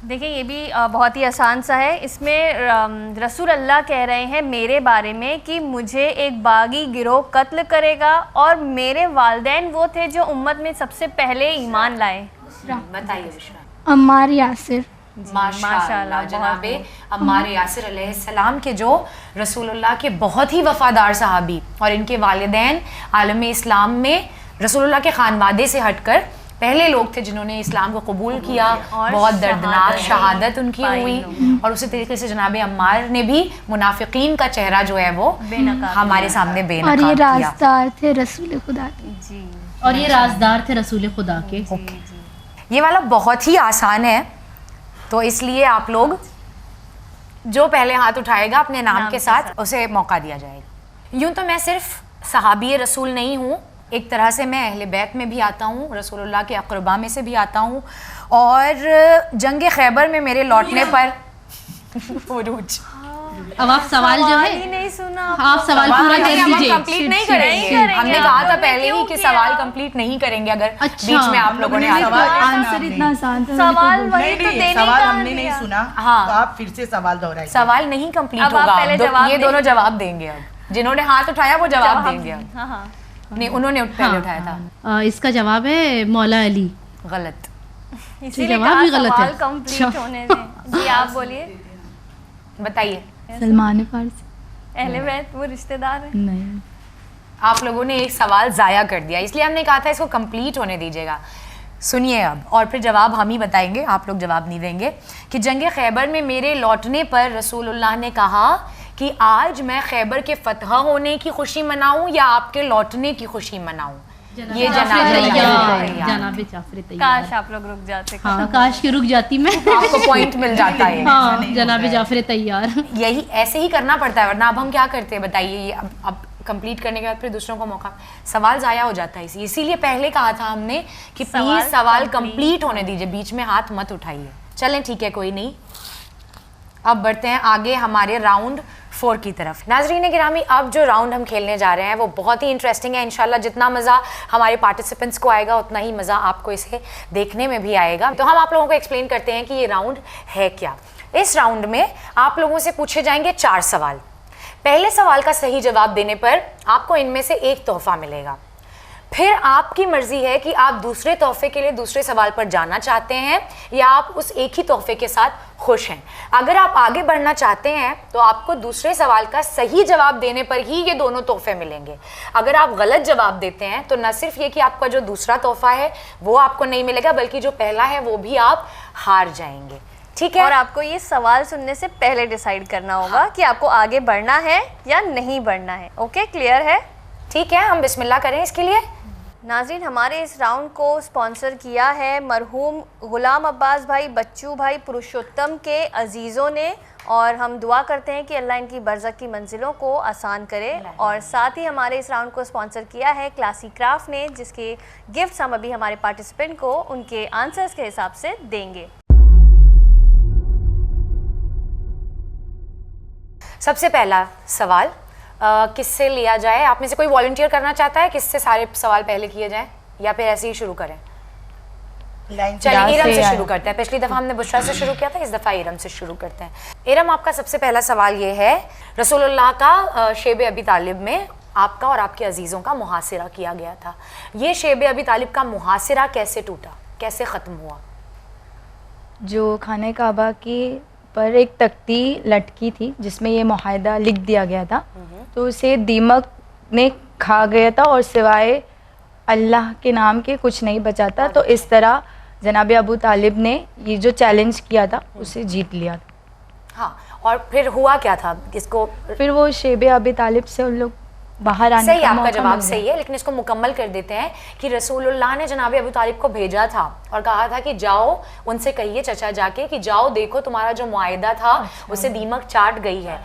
देखिए ये भी बहुत ही आसान सा है। इसमें रसूल अल्लाह कह रहे हैं मेरे बारे में कि मुझे एक बागी गिरोह कत्ल करेगा और मेरे वालिदैन वो थे जो उम्मत में सबसे पहले ईमान लाए। बताइए अम्मार यासिर। माशाअल्लाह, जनाबे अम्मार यासिर अलैहिस्सलाम के जो रसूलुल्लाह के बहुत ही वफादार सहाबी और इनके वालिदैन आलम इस्लाम में रसूलुल्लाह के खानवादे से हटकर पहले लोग थे जिन्होंने इस्लाम को कबूल किया। बहुत दर्दनाक शहादत उनकी हुई और उसी तरीके से जनाबे अम्मार ने भी मुनाफिकीन का चेहरा जो है वो हमारे सामने बेनकाब और ये किया। राजदार थे रसूल खुदा के। जी, और ये राजदार थे रसूल खुदा के। ये वाला बहुत ही आसान है, तो इसलिए आप लोग जो पहले हाथ उठाएगा अपने नाम के साथ उसे मौका दिया जाएगा। यूं तो मैं सिर्फ सहाबी रसूल नहीं हूँ, एक तरह से मैं अहले बैत में भी आता हूँ, रसूलुल्लाह के अक़रबा में से भी आता हूँ, और जंग खैबर में मेरे लौटने पर उरूज। अब आप सवाल जो है नहीं सुना आप सवाल पूरा कर लीजिए। कंप्लीट नहीं करेंगे, हमने कहा था पहले ही कि सवाल कंप्लीट नहीं करेंगे अगर बीच में आप लोगों ने आंसर इतना आसान था। सवाल वही तो देने सवाल का हमने नहीं सुना। हाँ। तो आप फिर से सवाल दोहराइए। सवाल नहीं कंप्लीट अब आप होगा, पहले जवाब ये दें। दोनों जवाब देंगे। अब जिन्होंने हाथ उठाया वो जवाब देंगे। अब हाँ हाँ नहीं, उन्होंने पहले उठाया था। इसका जवाब है मौला अली। गलत। इसीलिए जवाब कहा भी गलत है। सवाल कंप्लीट होने दें। जी आप बोलिए। बताइए। सलमान फारसी। अहले बैत वो रिश्तेदार है। नहीं, आप लोगों ने एक सवाल ज़ाया कर दिया, इसलिए हमने कहा था इसको कंप्लीट होने दीजिएगा। सुनिए अब, और फिर जवाब हम ही बताएंगे, आप लोग जवाब नहीं देंगे। कि जंग खैबर में मेरे लौटने पर रसूलुल्लाह ने कहा कि आज मैं खैबर के फतह होने की खुशी मनाऊं या आपके लौटने की खुशी मनाऊं। ये जनाब जाफर तैयार। काश आप लोग रुक जाते। हाँ, काश की रुक जाती मैं। आपको पॉइंट मिल जाता है। हाँ, जनाब जाफर तैयार। यही ऐसे ही करना पड़ता है, वरना अब हम क्या करते हैं बताइए। ये अब कंप्लीट करने के बाद फिर दूसरों को मौका, सवाल ज़ाया हो जाता है। इसीलिए पहले कहा था हमने कि प्लीज़ सवाल कंप्लीट होने दीजिए, बीच में हाथ मत उठाइए। चलें ठीक है, कोई नहीं। अब बढ़ते हैं आगे हमारे राउंड 4 की तरफ। नाज़रीन गिरामी, अब जो राउंड हम खेलने जा रहे हैं वो बहुत ही इंटरेस्टिंग है। इंशाल्लाह जितना मज़ा हमारे पार्टिसिपेंट्स को आएगा उतना ही मज़ा आपको इसे देखने में भी आएगा। तो हम आप लोगों को एक्सप्लेन करते हैं कि ये राउंड है क्या। इस राउंड में आप लोगों से पूछे जाएंगे 4 सवाल। पहले सवाल का सही जवाब देने पर आपको इनमें से एक तोहफा मिलेगा। फिर आपकी मर्जी है कि आप दूसरे तोहफे के लिए दूसरे सवाल पर जाना चाहते हैं या आप उस एक ही तोहफे के साथ खुश हैं। अगर आप आगे बढ़ना चाहते हैं तो आपको दूसरे सवाल का सही जवाब देने पर ही ये दोनों तोहफे मिलेंगे। अगर आप गलत जवाब देते हैं तो न सिर्फ ये कि आपका जो दूसरा तोहफा है वो आपको नहीं मिलेगा, बल्कि जो पहला है वो भी आप हार जाएंगे। ठीक है, और आपको ये सवाल सुनने से पहले डिसाइड करना होगा कि आपको आगे बढ़ना है या नहीं बढ़ना है। ओके, क्लियर है? ठीक है, हम बिस्मिल्लाह करें इसके लिए। नाज़रीन, हमारे इस राउंड को स्पॉन्सर किया है मरहूम गुलाम अब्बास भाई, बच्चू भाई, पुरुषोत्तम के अजीज़ों ने, और हम दुआ करते हैं कि अल्लाह इनकी बरज़क की मंजिलों को आसान करे। और साथ ही हमारे इस राउंड को स्पॉन्सर किया है क्लासी क्राफ्ट ने, जिसके गिफ्ट्स हम अभी हमारे पार्टिसिपेंट को उनके आंसर्स के हिसाब से देंगे। सबसे पहला सवाल किससे लिया जाए? आप में से कोई वॉलंटियर करना चाहता है? किससे सारे सवाल पहले किए जाएं या फिर ऐसे ही शुरू करें? चलिए इरम से शुरू करते हैं। पिछली दफ़ा हमने बुशरा से शुरू किया था, इस दफ़ा इरम से शुरू करते हैं। इरम, आपका सबसे पहला सवाल ये है, रसूलुल्लाह का शेब अबी तालिब में आपका और आपके अजीज़ों का मुहासिरा किया गया था। ये शेब अबी तालिब का मुहासिरा कैसे टूटा, कैसे ख़त्म हुआ? जो खाने काबा की पर एक तख्ती लटकी थी जिसमें ये मुआहदा लिख दिया गया था, तो उसे दीमक ने खा गया था और सिवाय अल्लाह के नाम के कुछ नहीं बचा था। तो इस तरह जनाब अबू तालिब ने ये जो चैलेंज किया था उसे जीत लिया था। हाँ, और फिर हुआ क्या था? इसको फिर वो शेब अबी तालिब से उन लोग बाहर आने सही, का आपका मौका जवाब मिल गया। सही है, लेकिन इसको मुकम्मल कर देते हैं कि रसूलुल्लाह ने जनाब अबू तालिब को भेजा था और कहा था कि जाओ उनसे कहिए चचा जाके कि जाओ देखो तुम्हारा जो मुआहदा था उसे दीमक चाट गई है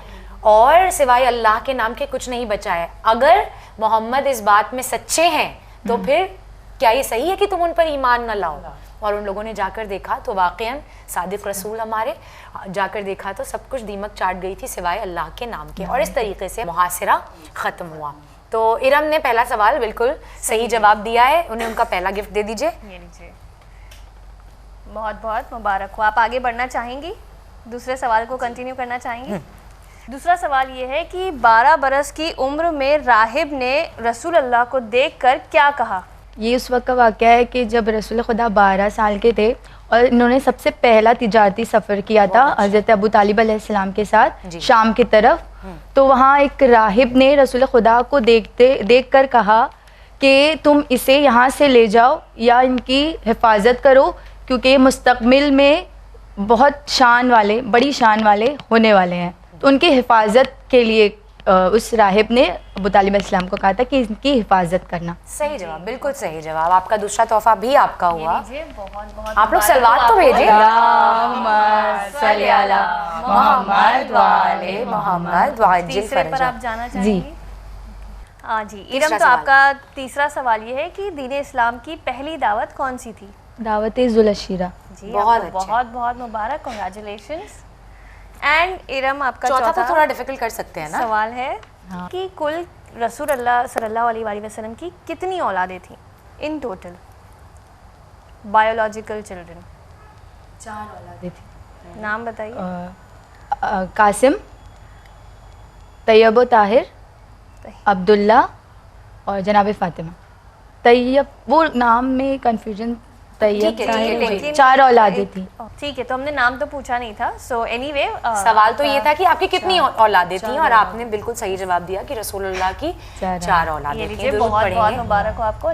और सिवाय अल्लाह के नाम के कुछ नहीं बचा है। अगर मोहम्मद इस बात में सच्चे हैं तो फिर क्या ये सही है कि तुम उन पर ईमान न लाओ? और उन लोगों ने जाकर देखा तो वाक़ईन सादिक रसूल हमारे जाकर देखा तो सब कुछ दीमक चाट गई थी सिवाय अल्लाह के नाम के, और इस तरीके से मुहासिरा ख़त्म हुआ। तो इरम ने पहला सवाल बिल्कुल सही जवाब दिया है, उन्हें उनका पहला गिफ्ट दे दीजिए। ये लीजिए, बहुत बहुत मुबारक हो। आप आगे बढ़ना चाहेंगी, दूसरे सवाल को कंटिन्यू करना चाहेंगी? दूसरा सवाल ये है कि 12 बरस की उम्र में राहिब ने रसूल अल्लाह को देखकर क्या कहा? ये उस वक्त का वाक़या है कि जब रसूल खुदा 12 साल के थे और इन्होंने सबसे पहला तिजारती सफ़र किया था हज़रत अबू तालिब अलैहिस्सलाम के साथ शाम की तरफ। तो वहाँ एक राहिब ने रसूल खुदा को देखकर कहा कि तुम इसे यहाँ से ले जाओ या इनकी हिफाजत करो, क्योंकि ये मुस्तक़बिल में बहुत बड़ी शान वाले होने वाले हैं। तो उनकी हिफाजत के लिए उस राहिब ने अबू तालिब अलैहिस्सलाम को कहा था कि इनकी हिफाजत करना। सही जवाब, बिल्कुल सही जवाब। आपका दूसरा तोहफा भी आपका हुआ। बहुत बहुत आप लोग सलवात तो भेजिए। पर आप जाना चाहेंगी? हाँ जी। इरम, तो आपका तीसरा सवाल ये है कि दीन इस्लाम की पहली दावत कौन सी थी? दावत ज़ुलशीरा। जी, बहुत बहुत मुबारक, कांग्रेचुलेशंस। एंड इरम, आपका चौथा तो थोड़ा डिफिकल्ट कर सकते हैं ना। सवाल है कि कुल रसूल अल्लाह सल्लल्लाहु अलैहि वसल्लम की कितनी औलादें थी इन टोटल, बायोलॉजिकल चिल्ड्रन? 4 औलादें थी। नाम बताइए। कासिम, तैयब व ताहिर, अब्दुल्ला और जनाब फ़ातिमा। तैयब वो नाम में कन्फ्यूजन, तैयब ताहिर, 4 औलादें थी। ठीक है, तो हमने नाम तो पूछा नहीं था। सो एनीवे, सवाल तो ये था कि आपकी कितनी औलादें थी, और आपने बिल्कुल सही जवाब दिया कि रसूलुल्लाह की 4 औलादें थी। बहुत बहुत मुबारक हो आपको।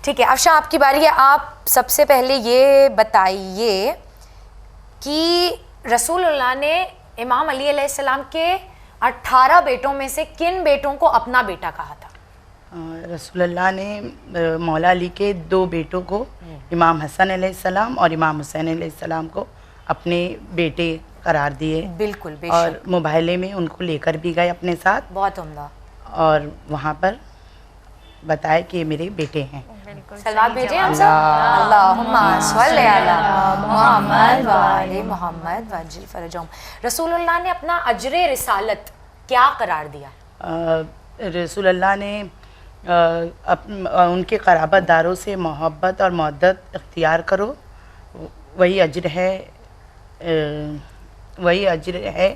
ठीक है, अफशा आपकी बारी है। आप सबसे पहले ये बताइए कि रसूलुल्लाह ने इमाम अली अलैहिस्सलाम के 18 बेटों में से किन बेटों को अपना बेटा कहा था? रसूलुल्लाह ने मौला अली के 2 बेटों को, इमाम हसन अलैहिस्सलाम और इमाम हुसैन अलैहिस्सलाम को अपने बेटे करार दिए। बिल्कुल, और मुबाहले में उनको लेकर भी गए अपने साथ। बहुत उम्दा। और वहाँ पर बताया कि ये मेरे बेटे हैं। सलावत भेजिए हम सब। अल्लाहुम्मा सल्ली अला मुहम्मद व आले मुहम्मद वअज्जिल फरजहुम। रसूलुल्लाह ने अपना अजरे रिसालत क्या करार दिया? रसूलुल्लाह ने उनके क़राबतदारों से मोहब्बत और मवद्दत इख्तियार करो, वही अज्र है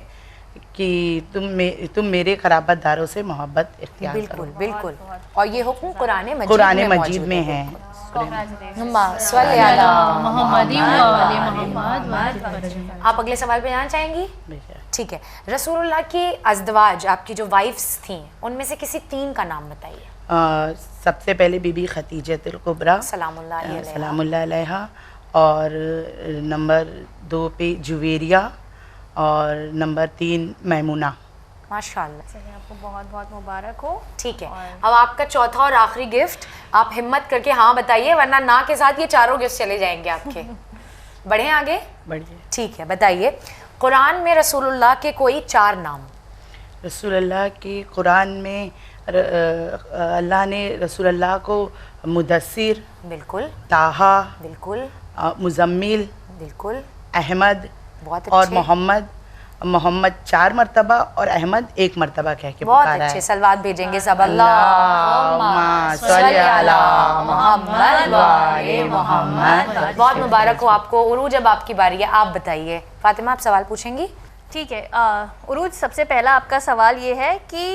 कि तुम मेरे क़राबतदारों से मोहब्बत इख्तियार करो। बिल्कुल बिल्कुल। और ये हुक्म कुरान मजीद में है। आप अगले सवाल पे जाना चाहेंगी? ठीक है, रसूलुल्लाह की अज़दवाज, आपकी जो वाइफ्स थी, उनमें से किसी 3 का नाम बताइए। सबसे पहले बीबी खतीजतुल कुबरा सलामुल्लाह अलैहा, और नंबर 2 पे जुवेरिया, और नंबर 3 मैमुना। माशाल्लाह। चलिए, आपको बहुत बहुत मुबारक हो। ठीक है, अब आपका चौथा और आखिरी गिफ्ट। आप हिम्मत करके हाँ बताइए, वरना ना के साथ ये 4 गिफ्ट चले जाएंगे आपके। बढ़े आगे? बढ़िए। ठीक है, बताइए कुरान में रसूलुल्लाह के कोई 4 नाम। रसूलुल्लाह के कुरान में अल्लाह ने रसूलुल्लाह को मुदस्सिर, बिल्कुल, ताहा, बिल्कुल, मुजम्मिल, बिल्कुल, अहमद, बहुत और मोहम्मद 4 मरतबा और अहमद 1 मरतबा कह के बहुत पुकारा है। अच्छे। सलवात भेजेंगे सब। अल्लाहुम्मा सल्ली अला मुहम्मद व आले मुहम्मद। बहुत मुबारक हो आपको। उरूज, अब आपकी बारी है, आप बताइए। फातिमा, आप सवाल पूछेंगी? ठीक है, उरूज, सबसे पहला आपका सवाल ये है कि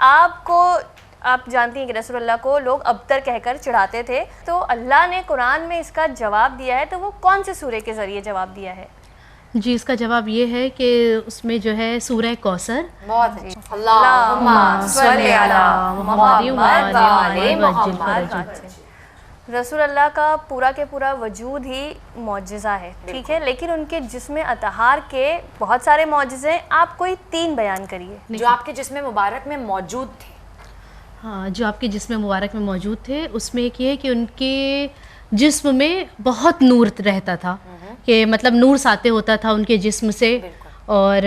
आप जानती हैं कि रसूलुल्लाह को लोग अबतर कहकर चिढ़ाते थे, तो अल्लाह ने कुरान में इसका जवाब दिया है, तो वो कौन से सूरे के ज़रिए जवाब दिया है? जी, इसका जवाब ये है कि उसमें जो है सूरह कौसर। बहुत अच्छी। अल्लाहुम्मा सल्ली अला मुहम्मद व आले मुहम्मद। रसूलुल्लाह का पूरा के पूरा वजूद ही मौजिज़ा है, ठीक है, लेकिन उनके जिस्म अतहार के बहुत सारे मौजिज़े हैं। आप कोई 3 बयान करिए जो आपके जिस्म मुबारक में मौजूद थे। हाँ, जो आपके जिस्म मुबारक में मौजूद थे, उसमें एक ये है कि उनके जिस्म में बहुत नूर रहता था, कि मतलब नूर साते होता था उनके जिस्म से। और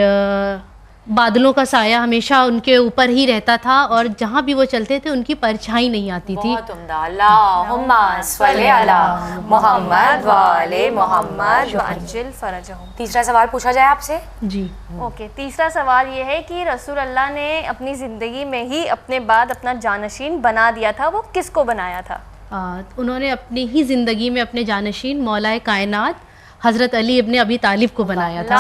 बादलों का साया हमेशा उनके ऊपर ही रहता था और जहाँ भी वो चलते थे उनकी परछाई नहीं आती थी। बहुत उम्दा। अल्लाहुम्मा सल्ली अला मुहम्मद व आले मुहम्मद व अज्जिल फरजहुम। तीसरा सवाल पूछा जाए आपसे। जी ओके, तीसरा सवाल ये है कि रसूल अल्लाह ने अपनी ज़िंदगी में ही अपने बाद अपना जानशीन बना दिया था, वो किसको बनाया था? उन्होंने अपनी ही ज़िंदगी में अपने जानशीन मौलाए कायनात हज़रत अली इब्ने अबी तालिब को बनाया था।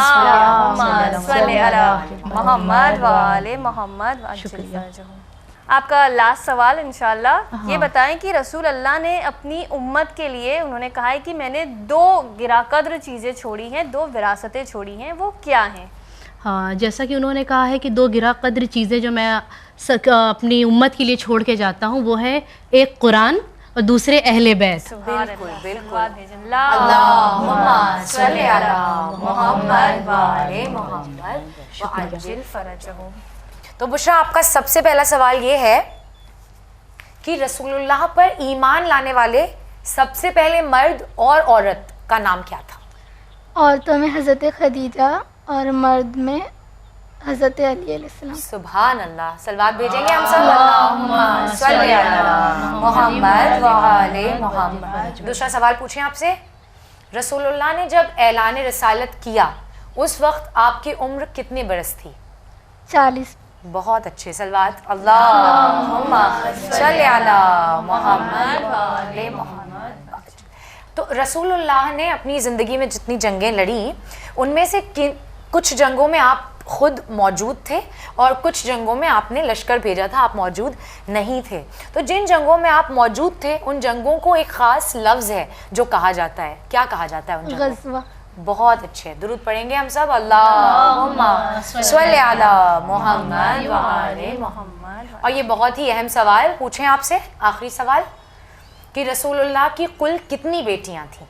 आपका लास्ट सवाल इंशाल्लाह। ये बताएं कि रसूल अल्लाह ने अपनी उम्मत के लिए उन्होंने कहा है कि मैंने 2 गिराकद्र चीज़ें छोड़ी हैं, 2 विरासतें छोड़ी हैं, वो क्या हैं? हाँ, जैसा कि उन्होंने कहा है कि 2 गिराकद्र चीज़ें जो मैं अपनी उम्मत के लिए छोड़ के जाता हूँ वो है एक कुरान और दूसरे अहले बैत। बिल्कुल बिल्कुल। अल्लाहुम्मा सल्ली अला मुहम्मद व आले मुहम्मद व अज्जिल फरजहुम। तो बुशरा, आपका सबसे पहला सवाल ये है कि रसूलुल्लाह पर ईमान लाने वाले सबसे पहले मर्द और औरत का नाम क्या था? औरतों में हज़रत खदीजा और मर्द में हज़रत अली अलैहिस्सलाम। सुभान अल्लाह। सलवात भेजेंगे हम सब। अल्लाहुम्मा सल्ली अला मुहम्मद व आले मुहम्मद। दूसरा सवाल पूछें आपसे। रसूलुल्लाह ने जब ऐलान रिसालत किया उस वक्त आपकी उम्र कितने बरस थी? 40। बहुत अच्छे। सलवात। अल्लाहुम्मा सल्ली अला मुहम्मद व आले मुहम्मद। तो रसूलुल्लाह ने अपनी ज़िंदगी में जितनी जंगें लड़ी उनमें से कुछ जंगों में आप खुद मौजूद थे और कुछ जंगों में आपने लश्कर भेजा था, आप मौजूद नहीं थे। तो जिन जंगों में आप मौजूद थे उन जंगों को एक ख़ास लफ्ज़ है जो कहा जाता है, क्या कहा जाता है उन जंगों? गज़वा। बहुत अच्छे। दुरूद पढ़ेंगे हम सब। अल्लाहुम्मा सल्ली अला मुहम्मद व आले मुहम्मद। और ये बहुत ही अहम सवाल पूछें आपसे, आखिरी सवाल, कि रसूलुल्लाह की कुल कितनी बेटियां थीं?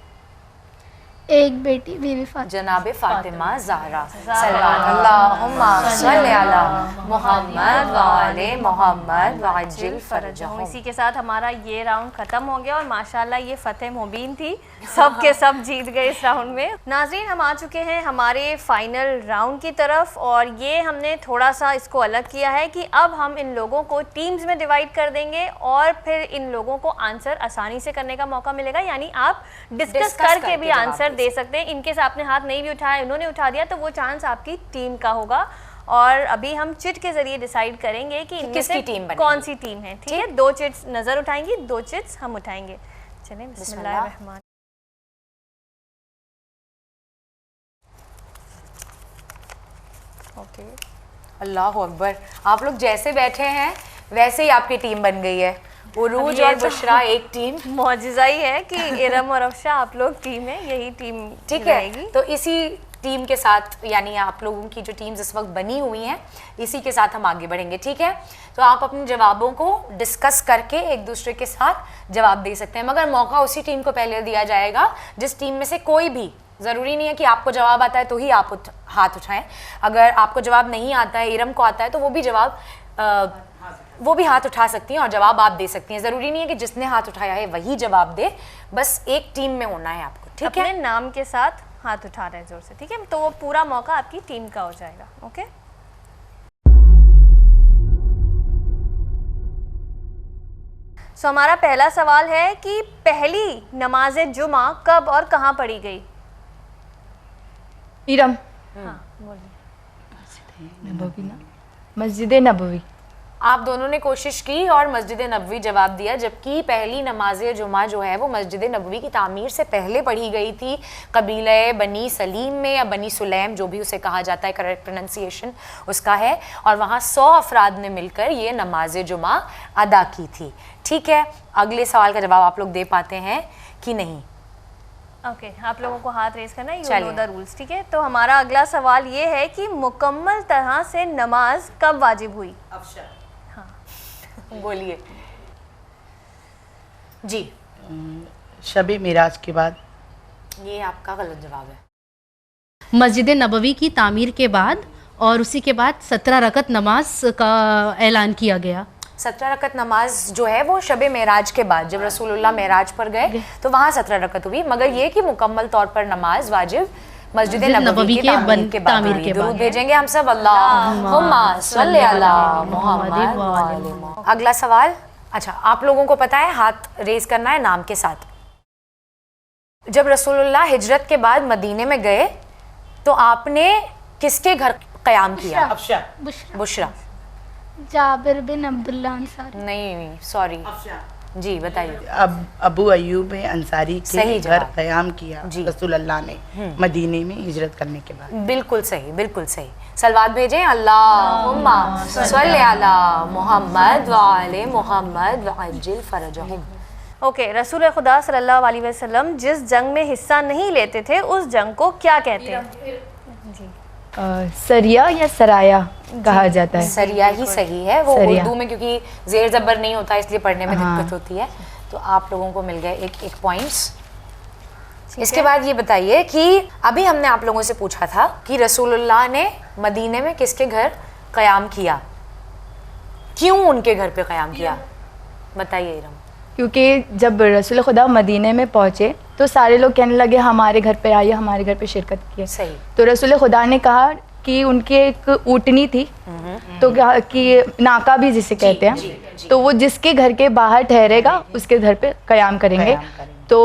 एक बेटी बीवी फातिमा। जनाबे फातिमा ज़हरा। सल्लल्लाहु अल्लाहुम्मा सल्ली अला मुहम्मद व आले मुहम्मद व अज्जिल फरजहुम। इसी के साथ हमारा ये राउंड ख़त्म हो गया और माशाल्लाह ये फ़तेह मुबीन थी, सब के सब जीत गए इस राउंड में। नाज़रीन, हम आ चुके हैं हमारे फाइनल राउंड की तरफ और ये हमने थोड़ा सा इसको अलग किया है कि अब हम इन लोगों को टीम्स में डिवाइड कर देंगे और फिर इन लोगों को आंसर आसानी से करने का मौका मिलेगा, यानी आप डिस्कस करके भी आंसर दे सकते हैं। इनकेस आपने हाथ नहीं भी उठाया, इन्होंने उठा दिया, तो वो चांस आपकी टीम का होगा और अभी हम चिट के जरिए डिसाइड करेंगे कि इनमें से कौन सी टीम है। ठीक है, 2 चिट्स नजर उठाएंगी, 2 चिट्स हम उठाएंगे। चलें, बिस्मिल्लाह। ओके, अल्लाह अकबर। आप लोग जैसे बैठे हैं वैसे ही आपकी टीम बन गई है। उरूज और बुशरा एक टीम। मौजिज़ा ही है कि इरम और अफशा आप लोग टीम है, यही टीम ठीक है। तो इसी टीम के साथ, यानी आप लोगों की जो टीम्स इस वक्त बनी हुई हैं, इसी के साथ हम आगे बढ़ेंगे। ठीक है, तो आप अपने जवाबों को डिस्कस करके एक दूसरे के साथ जवाब दे सकते हैं, मगर मौका उसी टीम को पहले दिया जाएगा जिस टीम में से कोई भी, ज़रूरी नहीं है कि आपको जवाब आता है तो ही आप हाथ उठाएं। अगर आपको जवाब नहीं आता है, इरम को आता है, तो वो भी हाथ उठा सकती हैं और जवाब आप दे सकती हैं। ज़रूरी नहीं है कि जिसने हाथ उठाया है वही जवाब दे, बस एक टीम में होना है आपको। ठीक है, अपने नाम के साथ हाथ उठा रहे हैं जोर से। ठीक है, तो वो पूरा मौका आपकी टीम का हो जाएगा। ओके, सो हमारा पहला सवाल है कि पहली नमाज जुमा कब और कहाँ पढ़ी गई? इरम। हाँ, बोलिए। मस्जिद नबवी। आप दोनों ने कोशिश की और मस्जिद नबवी जवाब दिया, जबकि पहली नमाज जुमा जो है वो मस्जिद नबवी की तामीर से पहले पढ़ी गई थी कबीले बनी सलीम में, या बनी सुलैम जो भी उसे कहा जाता है, करेक्ट प्रोनंसिएशन उसका है, और वहाँ 100 अफराद ने मिलकर ये नमाज जुमा अदा की थी। ठीक है, अगले सवाल का जवाब आप लोग दे पाते हैं कि नहीं? ओके, आप लोगों को हाथ रेस करना है, यू नो द रूल्स। ठीक है, तो हमारा अगला सवाल ये है कि मुकम्मल तरह से नमाज कब वाजिब हुई? बोलिए जी। शब मेराज के बाद। ये आपका गलत जवाब है। मस्जिद नबवी की तामीर के बाद और उसी के बाद 17 रकत नमाज का ऐलान किया गया। 17 रकत नमाज जो है वो शब मेराज के बाद, जब रसूलुल्लाह मेराज पर गए तो वहाँ 17 रकत हुई, मगर ये कि मुकम्मल तौर पर नमाज वाजिब मस्जिद मस्जिद नबवी की तामीर के बाद हुई। दुरूद भेजेंगे हम सब, अल्लाहुम्मा सल्ली अला मुहम्मद व आले मुहम्मद। अगला सवाल, अच्छा आप लोगों को पता है हाथ रेज करना है नाम के साथ। जब रसूलुल्लाह हिजरत के बाद मदीने में गए तो आपने किसके घर क़याम किया? अफशा। बुशरा। जाबिर बिन अब्दुल्ला अंसारी। नहीं सॉरी, जी बताइए। अब अबू अयूब अंसारी के घर क़याम किया रसूलुल्लाह ने मदीने में हिजरत करने के बाद। बिल्कुल सही, बिल्कुल सही। सलवात भेजें, अल्लाहुम्मा सल्ली अला मुहम्मद व आले मुहम्मद व अज्जिल फरजहुम। ओके, रसूल खुदा सल्लल्लाहु अलैहि वसल्लम जिस जंग में हिस्सा नहीं लेते थे उस जंग को क्या कहते हैं? सरिया या सराया कहा जाता है। सरिया ही सही है, वो उर्दू में क्योंकि जेर जबर नहीं होता इसलिए पढ़ने में दिक्कत होती है। तो आप लोगों को मिल गए एक पॉइंट्स। इसके बाद ये बताइए कि अभी हमने आप लोगों से पूछा था कि रसूलुल्लाह ने मदीने में किसके घर क़याम किया, क्यों उनके घर पे क़याम किया, बताइए इरम। क्योंकि जब रसूल खुदा मदीने में पहुँचे तो सारे लोग कहने लगे हमारे घर पे आइए, हमारे घर पे शिरकत किए। सही। तो रसूल खुदा ने कहा कि उनकी एक ऊँटनी थी, तो क्या कि नाका भी जिसे कहते हैं, तो वो जिसके घर के बाहर ठहरेगा उसके घर पे क़याम करेंगे। तो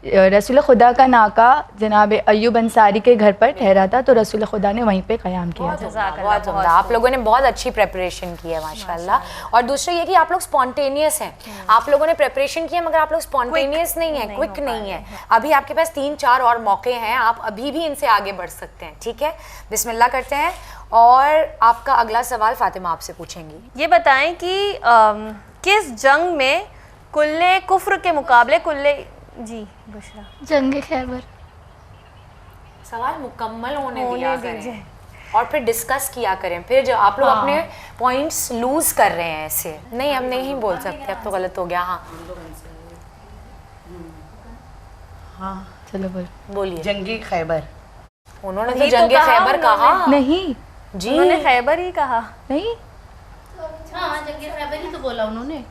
रसूल खुदा का नाका जनाब अयूब अंसारी के घर पर ठहरा था, तो रसूल खुदा ने वहीं पे क़याम किया था। बहुत उम्दा, आप लोगों ने बहुत अच्छी प्रेपरेशन की है माशाल्लाह। और दूसरा ये कि आप लोग स्पॉन्टेनियस हैं, आप लोगों ने प्रेपरेशन की है मगर आप लोग स्पॉन्टेनियस नहीं है, क्विक नहीं है। अभी आपके पास 3-4 और मौके हैं, आप अभी भी इनसे आगे बढ़ सकते हैं। ठीक है, बिस्मिल्लाह करते हैं। और आपका अगला सवाल फातिमा आपसे पूछेंगी। ये बताएं कि किस जंग में कुल्ले कुफ्र के मुकाबले जी बुशरा। जंग खैबर। सवाल मुकम्मल होने दिया करें और फिर डिस्कस किया करें। फिर जो आप लोग अपने पॉइंट्स लूज कर रहे हैं ऐसे नहीं, हम नहीं बोल सकते, अब तो गलत हो गया। हाँ चलो बोलिए। जंगी खैबर। उन्होंने तो जंगे खैबर कहा नहीं जी, उन्होंने खैबर ही कहा। नहीं, हाँ जंगे खैबर ही तो बोला उन्होंने।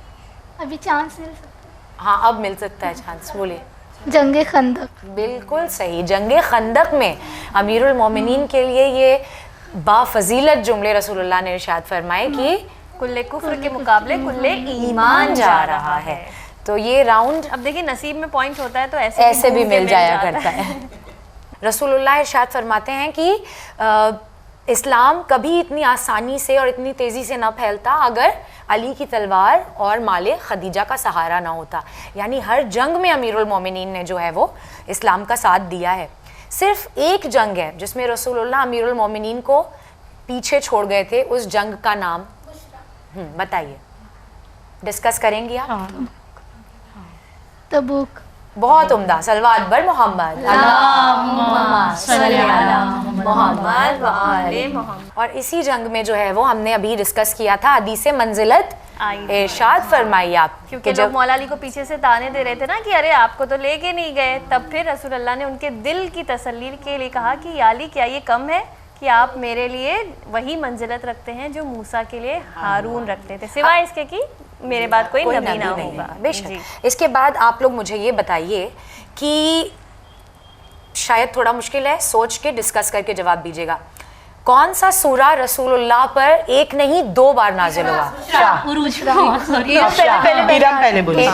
अभी चांस मिल सकता हाँ अब मिल सकता है चांस, बोलिए। है। जंग खंदक। बिल्कुल सही। जंगे खंदक में अमीरुल मोमिनीन के लिए ये बाफजीलत जुमले रसूलुल्लाह ने इरशाद फरमाए कि कुल्ले कुफ्र के मुकाबले कुल्ले ईमान जा रहा है। तो ये राउंड अब देखिए नसीब में पॉइंट होता है तो ऐसे भी मिल जाया करता है। रसूलुल्लाह इरशाद फरमाते हैं कि इस्लाम कभी इतनी आसानी से और इतनी तेज़ी से ना फैलता अगर अली की तलवार और माले खदीजा का सहारा ना होता। यानी हर जंग में अमीरुल मोमिनीन ने जो है वो इस्लाम का साथ दिया है। सिर्फ एक जंग है जिसमें रसूलुल्लाह अमीरुल मोमिनीन को पीछे छोड़ गए थे, उस जंग का नाम बताइए। डिस्कस करेंगी आप? तबूक। बहुत उम्दा। सलवात बर मोहम्मद मोहम्मद व आले मोहम्मद। और इसी जंग में जो है वो हमने अभी डिस्कस किया था, हदीसे मंजिलत इरशाद फरमाई आप, क्योंकि जब मौला अली को पीछे से ताने दे रहे थे ना कि अरे आपको तो लेके नहीं गए, तब फिर रसूल अल्लाह ने उनके दिल की तसल्ली के लिए कहा कि या अली क्या ये कम है कि आप मेरे लिए वही मंजिलत रखते हैं जो मूसा के लिए हारून रखते थे, सिवाय इसके कि मेरे बाद कोई नबी ना होगा। बेशक। इसके बाद आप लोग मुझे ये बताइए कि शायद थोड़ा मुश्किल है, सोच के डिस्कस करके जवाब दीजिएगा। कौन सा सूरा रसूलुल्लाह पर एक नहीं 2 बार नाजिल हुआ?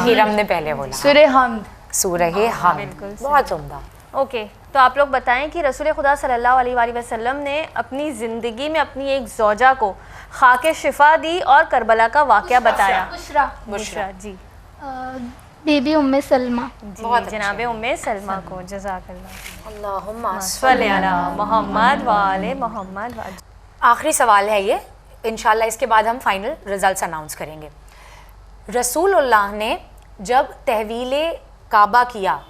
हिरम ने पहले बोला सूरह हमद। सूरह हमद। बहुत उम्दा। ओके, तो आप लोग बताएं कि रसूल खुदा सल्लल्लाहु अलैहि वसल्लम ने अपनी ज़िंदगी में अपनी एक ज़ौजा को खाके शिफा दी और करबला का वाक़या बताया। बुशरा जी। बीबी उम्मे सलमा। बहुत जनाबे उम्मे सलमा को जज़ाकल्लाह। अल्लाहुम्मा सल्ली अला मुहम्मद व आले मोहम्मद। आखिरी सवाल है ये, इंशाल्लाह इसके बाद हम फाइनल रिजल्ट्स अनाउंस करेंगे। रसूलुल्लाह ने जब तहवील काबा किया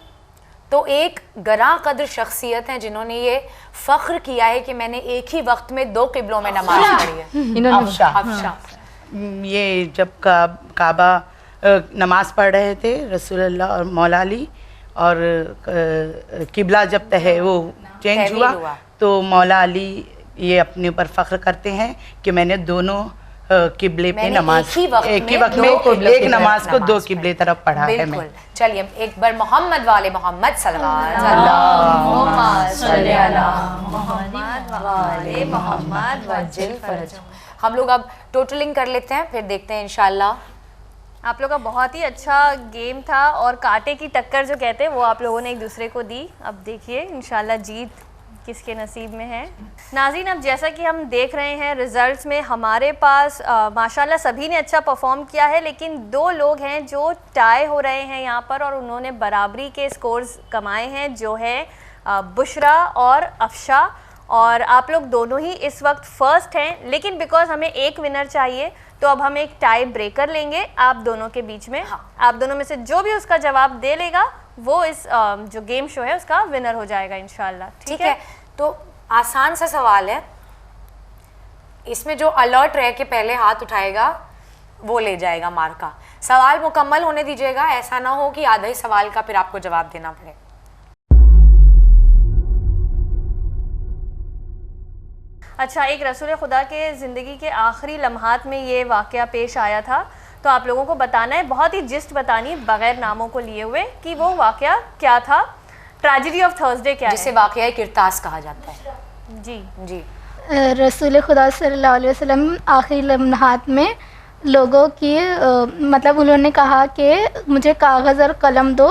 तो एक गरां कद्र शख्सियत है जिन्होंने ये फ़ख्र किया है कि मैंने एक ही वक्त में 2 क़िबलों में नमाज पढ़ी है। अफशा। ये जब काबा नमाज पढ़ रहे थे रसूलुल्लाह और मौला अली, और किबला जब वो चेंज हुआ तो मौला अली ये अपने ऊपर फ़ख्र करते हैं कि मैंने दोनों किबले पे मैंने नमाज एक ही वक्त में एक नमाज को दो किबले तरफ पढ़ा है। मैं बिल्कुल। चलिए एक बार मोहम्मद वाले मोहम्मद सल्लल्लाहु अलैहि वसल्लम। हम लोग अब टोटलिंग कर लेते हैं, फिर देखते हैं इंशाल्लाह। आप लोग का बहुत ही अच्छा गेम था और कांटे की टक्कर जो कहते हैं वो आप लोगों ने एक दूसरे को दी। अब देखिए इंशाल्लाह जीत किसके नसीब में है। नाज़रीन, अब जैसा कि हम देख रहे हैं रिजल्ट्स में हमारे पास माशाल्लाह सभी ने अच्छा परफॉर्म किया है, लेकिन दो लोग हैं जो टाई हो रहे हैं यहाँ पर और उन्होंने बराबरी के स्कोर्स कमाए हैं, जो है बुशरा और अफशा। और आप लोग दोनों ही इस वक्त फर्स्ट हैं, लेकिन बिकॉज हमें एक विनर चाहिए तो अब हम एक टाई ब्रेकर लेंगे आप दोनों के बीच में। आप दोनों में से जो भी उसका जवाब दे लेगा वो इस जो गेम शो है उसका विनर हो जाएगा इंशाल्लाह। ठीक है? तो आसान सा सवाल है, इसमें जो अलर्ट रह के पहले हाथ उठाएगा वो ले जाएगा मार्का। सवाल मुकम्मल होने दीजिएगा, ऐसा ना हो कि आधा ही सवाल का फिर आपको जवाब देना पड़े। अच्छा, एक रसूल खुदा के ज़िंदगी के आखिरी लम्हात में ये वाक़या पेश आया था, तो आप लोगों को बताना है, बहुत ही जिस्ट बतानी बगैर नामों को लिए हुए कि वो वाक़या क्या था। ट्रेजेडी ऑफ थर्सडे क्या है, जिसे वाक़या किरतास कहा जाता है। जी जी। रसूल खुदा सल्लल्लाहु अलैहि वसल्लम आखिरी लम्हात में लोगों की मतलब उन्होंने कहा कि मुझे कागज़ और कलम दो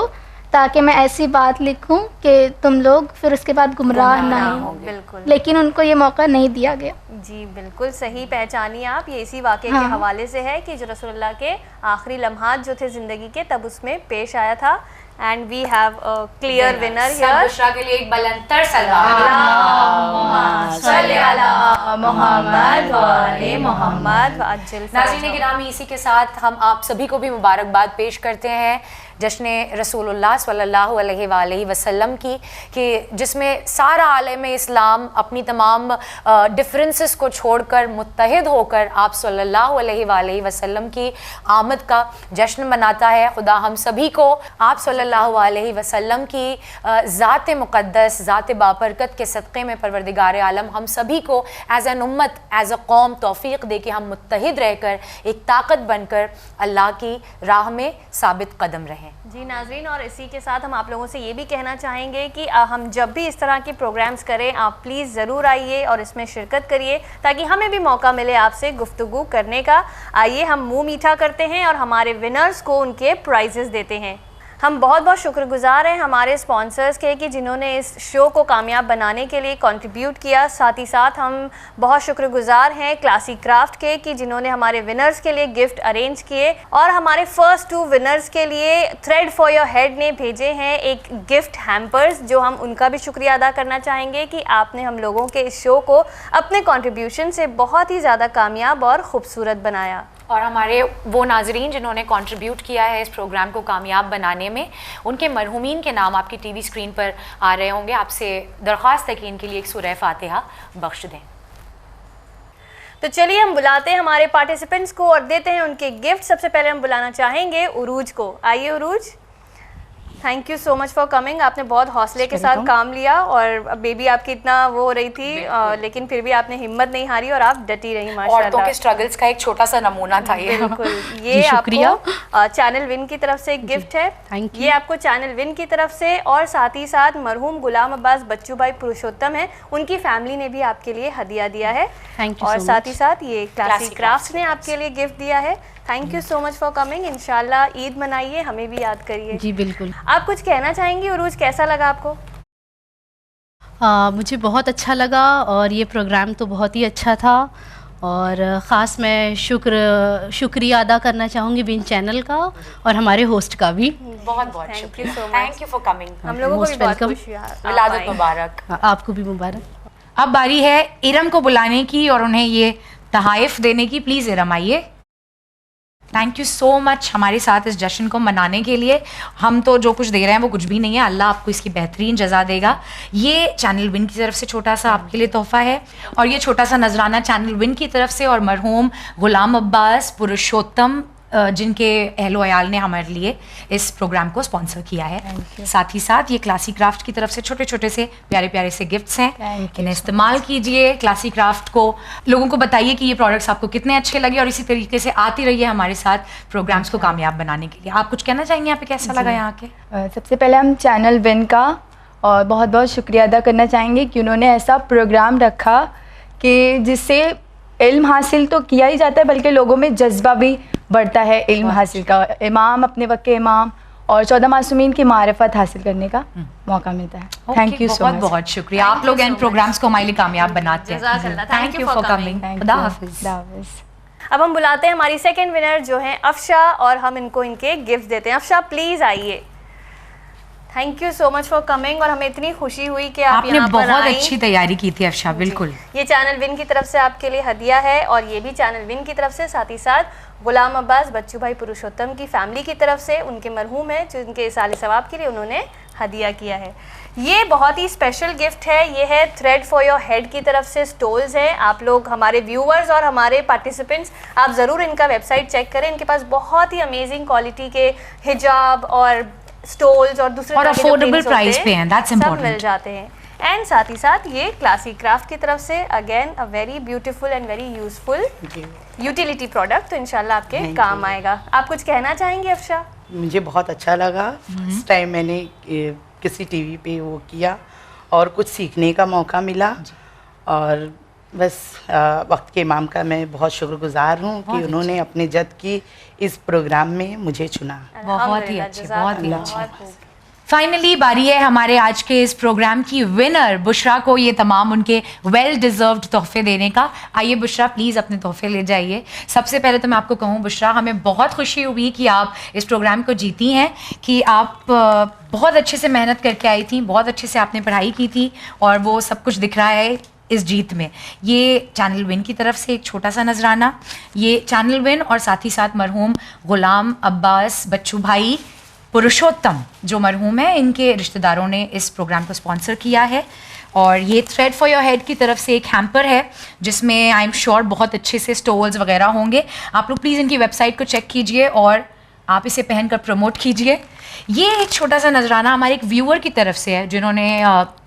ताकि मैं ऐसी बात लिखूं कि तुम लोग फिर उसके बाद गुमराह ना हो। बिल्कुल, लेकिन उनको ये मौका नहीं दिया गया। जी बिल्कुल सही पहचानिए आप। ये इसी वाक़े के हवाले से है कि जो रसूलुल्लाह के आखिरी लम्हात जो थे ज़िंदगी के तब उसमें पेश आया था। And we have a clear winner here. Bushra के लिए एक बुलंदतर सलाम। नाज़रीन गिरामी, इसी के साथ हम आप सभी को भी मुबारकबाद पेश करते हैं जश्न रसूलुल्लाह सल्लल्लाहु अलैहि वसल्लम की, कि जिसमें सारा आलम इस्लाम अपनी तमाम डिफरेंसेस को छोड़कर मुत्तहिद होकर आप सल्लल्लाहु अलैहि वसल्लम की आमद का जश्न मनाता है। खुदा हम सभी को आप सल्लल्लाहु अलैहि वसल्लम की ज़ात मुक़द्दस, ज़ात बाबरकत के सदक़े में परवरदिगार आलम हम सभी को एज़ एन उम्मत, एज़ अ कौम तौफ़ीक़ दे कि हम मुत्तहिद रहकर एक ताकत बनकर अल्लाह की राह में साबित कदम रहें। जी नाज़रीन, और इसी के साथ हम आप लोगों से ये भी कहना चाहेंगे कि हम जब भी इस तरह के प्रोग्राम्स करें आप प्लीज़ ज़रूर आइए और इसमें शिरकत करिए ताकि हमें भी मौका मिले आपसे गुफ्तगू करने का। आइए हम मुंह मीठा करते हैं और हमारे विनर्स को उनके प्राइजेस देते हैं। हम बहुत बहुत शुक्रगुज़ार हैं हमारे स्पॉन्सर्स के कि जिन्होंने इस शो को कामयाब बनाने के लिए कंट्रीब्यूट किया। साथ ही साथ हम बहुत शुक्रगुज़ार हैं क्लासिक क्राफ्ट के कि जिन्होंने हमारे विनर्स के लिए गिफ्ट अरेंज किए, और हमारे फर्स्ट 2 विनर्स के लिए थ्रेड फॉर योर हेड ने भेजे हैं एक गिफ्ट हैम्पर्स, जो हम उनका भी शुक्रिया अदा करना चाहेंगे कि आपने हम लोगों के इस शो को अपने कंट्रीब्यूशन से बहुत ही ज़्यादा कामयाब और ख़ूबसूरत बनाया। और हमारे वो नाजरीन जिन्होंने कंट्रीब्यूट किया है इस प्रोग्राम को कामयाब बनाने में, उनके मरहूमीन के नाम आपकी टीवी स्क्रीन पर आ रहे होंगे। आपसे दरख्वास्त है कि इनके लिए एक सूरह फातिहा बख्श दें। तो चलिए हम बुलाते हैं हमारे पार्टिसिपेंट्स को और देते हैं उनके गिफ्ट। सबसे पहले हम बुलाना चाहेंगे उरूज को। आइए Urooj, thank you so much for coming. आपने बहुत हौसले के साथ काम लिया और बेबी आपकी इतना वो हो रही थी लेकिन फिर भी आपने हिम्मत नहीं हारी और आप डटी रही माशाल्लाह। औरतों के स्ट्रगल्स का एक छोटा सा नमूना था ये। बिल्कुल। ये आपको चैनल विन की तरफ से एक गिफ्ट है। ये आपको चैनल विन की तरफ से, और साथ ही साथ मरहूम गुलाम अब्बास बच्चू भाई पुरुषोत्तम है, उनकी फैमिली ने भी आपके लिए हदिया दिया है। और साथ ही साथ ये क्लासिक क्राफ्ट ने आपके लिए गिफ्ट दिया है। Thank you so much for coming. इंशाल्लाह ईद मनाइए, हमें भी याद करिए। जी बिल्कुल। आप कुछ कहना चाहेंगी उरूज, कैसा लगा आपको? मुझे बहुत अच्छा लगा और ये प्रोग्राम तो बहुत ही अच्छा था, और ख़ास मैं शुक्रिया अदा करना चाहूँगी विन चैनल का और हमारे होस्ट का भी। बहुत बहुत शुक्रिया। Thank you for coming. हम लोगों को भी बहुत खुशी है। विलादत मुबारक। आपको भी मुबारक। अब बारी है इरम को बुलाने की और उन्हें ये तहाइफ देने की। प्लीज़ इरम आइए। थैंक यू सो मच हमारे साथ इस जश्न को मनाने के लिए। हम तो जो कुछ दे रहे हैं वो कुछ भी नहीं है, अल्लाह आपको इसकी बेहतरीन जज़ा देगा। ये चैनल विन की तरफ से छोटा सा आपके लिए तोहफ़ा है, और ये छोटा सा नजराना चैनल विन की तरफ से और मरहूम गुलाम अब्बास पुरुषोत्तम जिनके अहलो अयाल ने हमारे लिए इस प्रोग्राम को स्पॉन्सर किया है। साथ ही साथ ये क्लासी क्राफ्ट की तरफ से छोटे छोटे से प्यारे प्यारे से गिफ्ट्स हैं, इन्हें इस्तेमाल कीजिए। क्लासी क्राफ्ट को लोगों को बताइए कि ये प्रोडक्ट्स आपको कितने अच्छे लगे और इसी तरीके से आती रहिए हमारे साथ प्रोग्राम्स को कामयाब बनाने के लिए। आप कुछ कहना चाहेंगे यहाँ पे, कैसा लगा यहाँ के? सबसे पहले हम चैनल विन का और बहुत बहुत शुक्रिया अदा करना चाहेंगे कि उन्होंने ऐसा प्रोग्राम रखा कि जिससे इल्म हासिल तो किया ही जाता है बल्कि लोगों में जज्बा भी बढ़ता है इल्म हासिल का। इमाम अपने वक्त के इमाम और 14 मासूमीन की मारिफत हासिल करने का मौका मिलता है। Thank you so much. बहुत शुक्रिया। आप लोग इन प्रोग्राम्स को हमारे लिए कामयाब बनाते हैं। Thank you for coming. खुदा हाफिज़। अब हम बुलाते हैं हमारी सेकंड विनर जो है अफशा, और हम इनको इनके गिफ्ट देते हैं। अफशा प्लीज़ आइए। Thank you so much for coming, और हमें इतनी खुशी हुई कि आपने यहाँ पर बहुत अच्छी तैयारी की थी अफशा। बिल्कुल, ये चैनल विन की तरफ से आपके लिए हदिया है, और ये भी चैनल विन की तरफ से, साथ ही साथ गुलाम अब्बास बच्चू भाई पुरुषोत्तम की फैमिली की तरफ से, उनके मरहूम है जो उनके इसाले सवाब के लिए उन्होंने हदिया किया है। ये बहुत ही स्पेशल गिफ्ट है। ये है थ्रेड फॉर योर हेड की तरफ से स्टोल्स हैं। आप लोग हमारे व्यूअर्स और हमारे पार्टिसिपेंट्स, आप ज़रूर इनका वेबसाइट चेक करें। इनके पास बहुत ही अमेजिंग क्वालिटी के हिजाब और स्टोल्स और दूसरे और अफोर्डेबल प्राइस पे हैं, दैट्स इंपॉर्टेंट, मिल जाते हैं। एंड साथ ही साथ ये क्लासी क्राफ्ट की तरफ से again a very beautiful and very useful utility product, तो इंशाल्लाह आपके काम आएगा। आप कुछ कहना चाहेंगे अफशा? मुझे बहुत अच्छा लगा। फर्स्ट टाइम मैंने किसी टीवी पे वो किया और कुछ सीखने का मौका मिला, और बस वक्त के इमाम का मैं बहुत शुक्रगुजार हूँ कि उन्होंने अपने जद की इस प्रोग्राम में मुझे चुना। बहुत ही अच्छे, बहुत ही अच्छे। फाइनली बारी है हमारे आज के इस प्रोग्राम की विनर बुशरा को ये तमाम उनके वेल डिज़र्व्ड तोहफे देने का। आइए बुशरा, प्लीज़ अपने तोहफे ले जाइए। सबसे पहले तो मैं आपको कहूँ बुशरा, हमें बहुत खुशी हुई कि आप इस प्रोग्राम को जीती हैं, कि आप बहुत अच्छे से मेहनत करके आई थी, बहुत अच्छे से आपने पढ़ाई की थी, और वो सब कुछ दिख रहा है इस जीत में। ये चैनल विन की तरफ से एक छोटा सा नजराना, ये चैनल विन और साथ ही साथ मरहूम गुलाम अब्बास बच्चू भाई पुरुषोत्तम जो मरहूम है, इनके रिश्तेदारों ने इस प्रोग्राम को स्पॉन्सर किया है। और ये थ्रेड फॉर योर हेड की तरफ से एक हैम्पर है जिसमें आई एम श्योर बहुत अच्छे से स्टोल्स वगैरह होंगे। आप लोग प्लीज़ इनकी वेबसाइट को चेक कीजिए और आप इसे पहनकर प्रमोट कीजिए। ये एक छोटा सा नजराना हमारे एक व्यूअर की तरफ से है जिन्होंने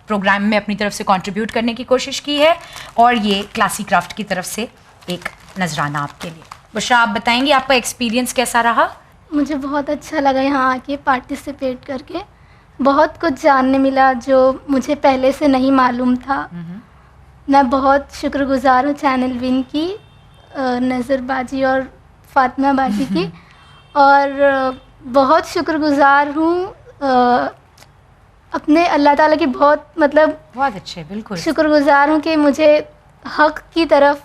प्रोग्राम में अपनी तरफ से कंट्रीब्यूट करने की कोशिश की है, और ये क्लासी क्राफ्ट की तरफ से एक नजराना आपके लिए। बुशरा, आप बताएंगे आपका एक्सपीरियंस कैसा रहा? मुझे बहुत अच्छा लगा यहाँ आके पार्टिसिपेट करके। बहुत कुछ जानने मिला जो मुझे पहले से नहीं मालूम था। मैं बहुत शुक्रगुजार हूँ चैनल विन की, नज़र बाजी और फातिमा बाजी की, और बहुत शुक्रगुजार हूँ अपने अल्लाह ताला की, बहुत अच्छे, बिल्कुल शुक्रगुजार हूँ कि मुझे हक़ की तरफ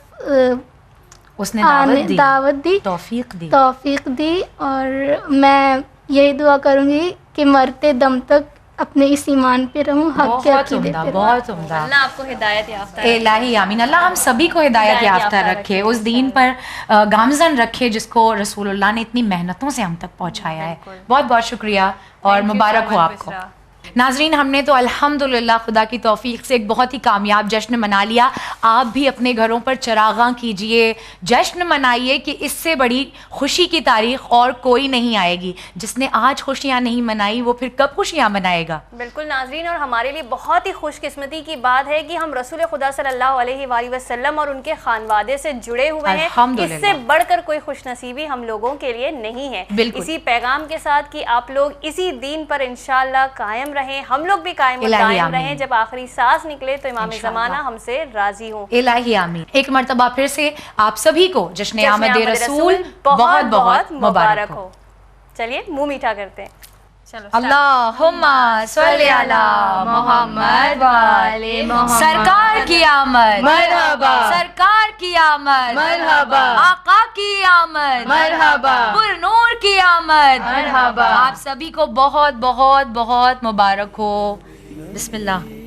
उसने दावत दी, तौफीक दी, और मैं यही दुआ करूँगी कि मरते दम तक अपने इस ईमान पे रहूँ, हक़ के अक़ीदे पे। बहुत उम्दा। अल्लाह आपको हिदायत याफ्ता इलाही आमीन। अल्लाह हम सभी को हिदायत याफ्ता रखे, उस दीन पर गामज़न रखे जिसको रसूलुल्लाह ने इतनी मेहनतों से हम तक पहुँचाया है। बहुत बहुत शुक्रिया और मुबारक हो आपको। नाजरीन, हमने तो अल्हम्दुलिल्लाह खुदा की तौफीक से एक बहुत ही कामयाब जश्न मना लिया। आप भी अपने घरों पर चरागां कीजिए, जश्न मनाइए कि इससे बड़ी खुशी की तारीख और कोई नहीं आएगी। जिसने आज खुशियाँ नहीं मनाई वो फिर कब खुशियाँ मनाएगा? बिल्कुल नाजरीन, और हमारे लिए बहुत ही खुशकिस्मती की बात है कि हम रसूल खुदा सल्लल्लाहु अलैहि वसल्लम और उनके खानवादे से जुड़े हुए हैं। इससे बढ़कर कोई खुशनसीबी हम लोगों के लिए नहीं है। इसी पैगाम के साथ कि आप लोग इसी दीन पर इंशाअल्लाह कायम रहें, हम लोग भी कायम रहें, जब आखिरी सांस निकले तो इमाम ज़माना हमसे राजी हो। इलाही आमीन। एक मर्तबा फिर से आप सभी को जश्न आमद रसूल बहुत बहुत मुबारक हो। चलिए मुंह मीठा करते हैं। चलो, अल्लाहुम्मा सल्ली अला मुहम्मद व आले मुहम्मद। सरकार की आमद मरहबा, सरकार की आमद मरहबा, आका की आमद मरहबा, पुरनूर की आमद मरहबा। आप सभी को बहुत बहुत बहुत मुबारक हो। बिस्मिल्लाह।